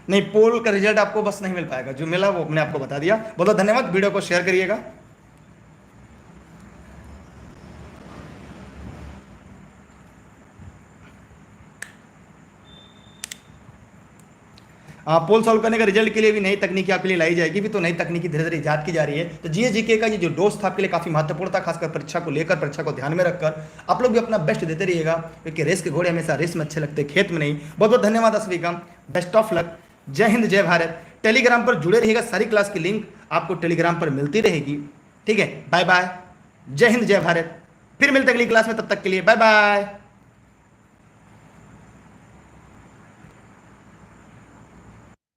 नहीं, पोल का रिजल्ट आपको बस नहीं मिल पाएगा, जो मिला वो मैंने आपको बता दिया। बहुत बहुत धन्यवाद। वीडियो को शेयर करिएगा। पोल सॉल्व करने का रिजल्ट के लिए भी नई तकनीकी आपके लिए लाई जाएगी। भी तो नई तकनीकी धीरे धीरे इजाद की जा रही है। तो जीएस जीके का ये जो डोज था आपके लिए काफी महत्वपूर्ण था, खासकर परीक्षा को लेकर, परीक्षा को ध्यान में रखकर आप लोग भी अपना बेस्ट देते रहिएगा, क्योंकि रेस के घोड़े हमेशा रेस में अच्छे लगते, खेत में नहीं। बहुत बहुत धन्यवाद आप सभी का, बेस्ट ऑफ लक, जय हिंद जय भारत। टेलीग्राम पर जुड़े रहिएगा, सारी क्लास की लिंक आपको टेलीग्राम पर मिलती रहेगी। ठीक है, बाय बाय, जय हिंद जय भारत। फिर मिलते अगली क्लास में, तब तक के लिए बाय बाय।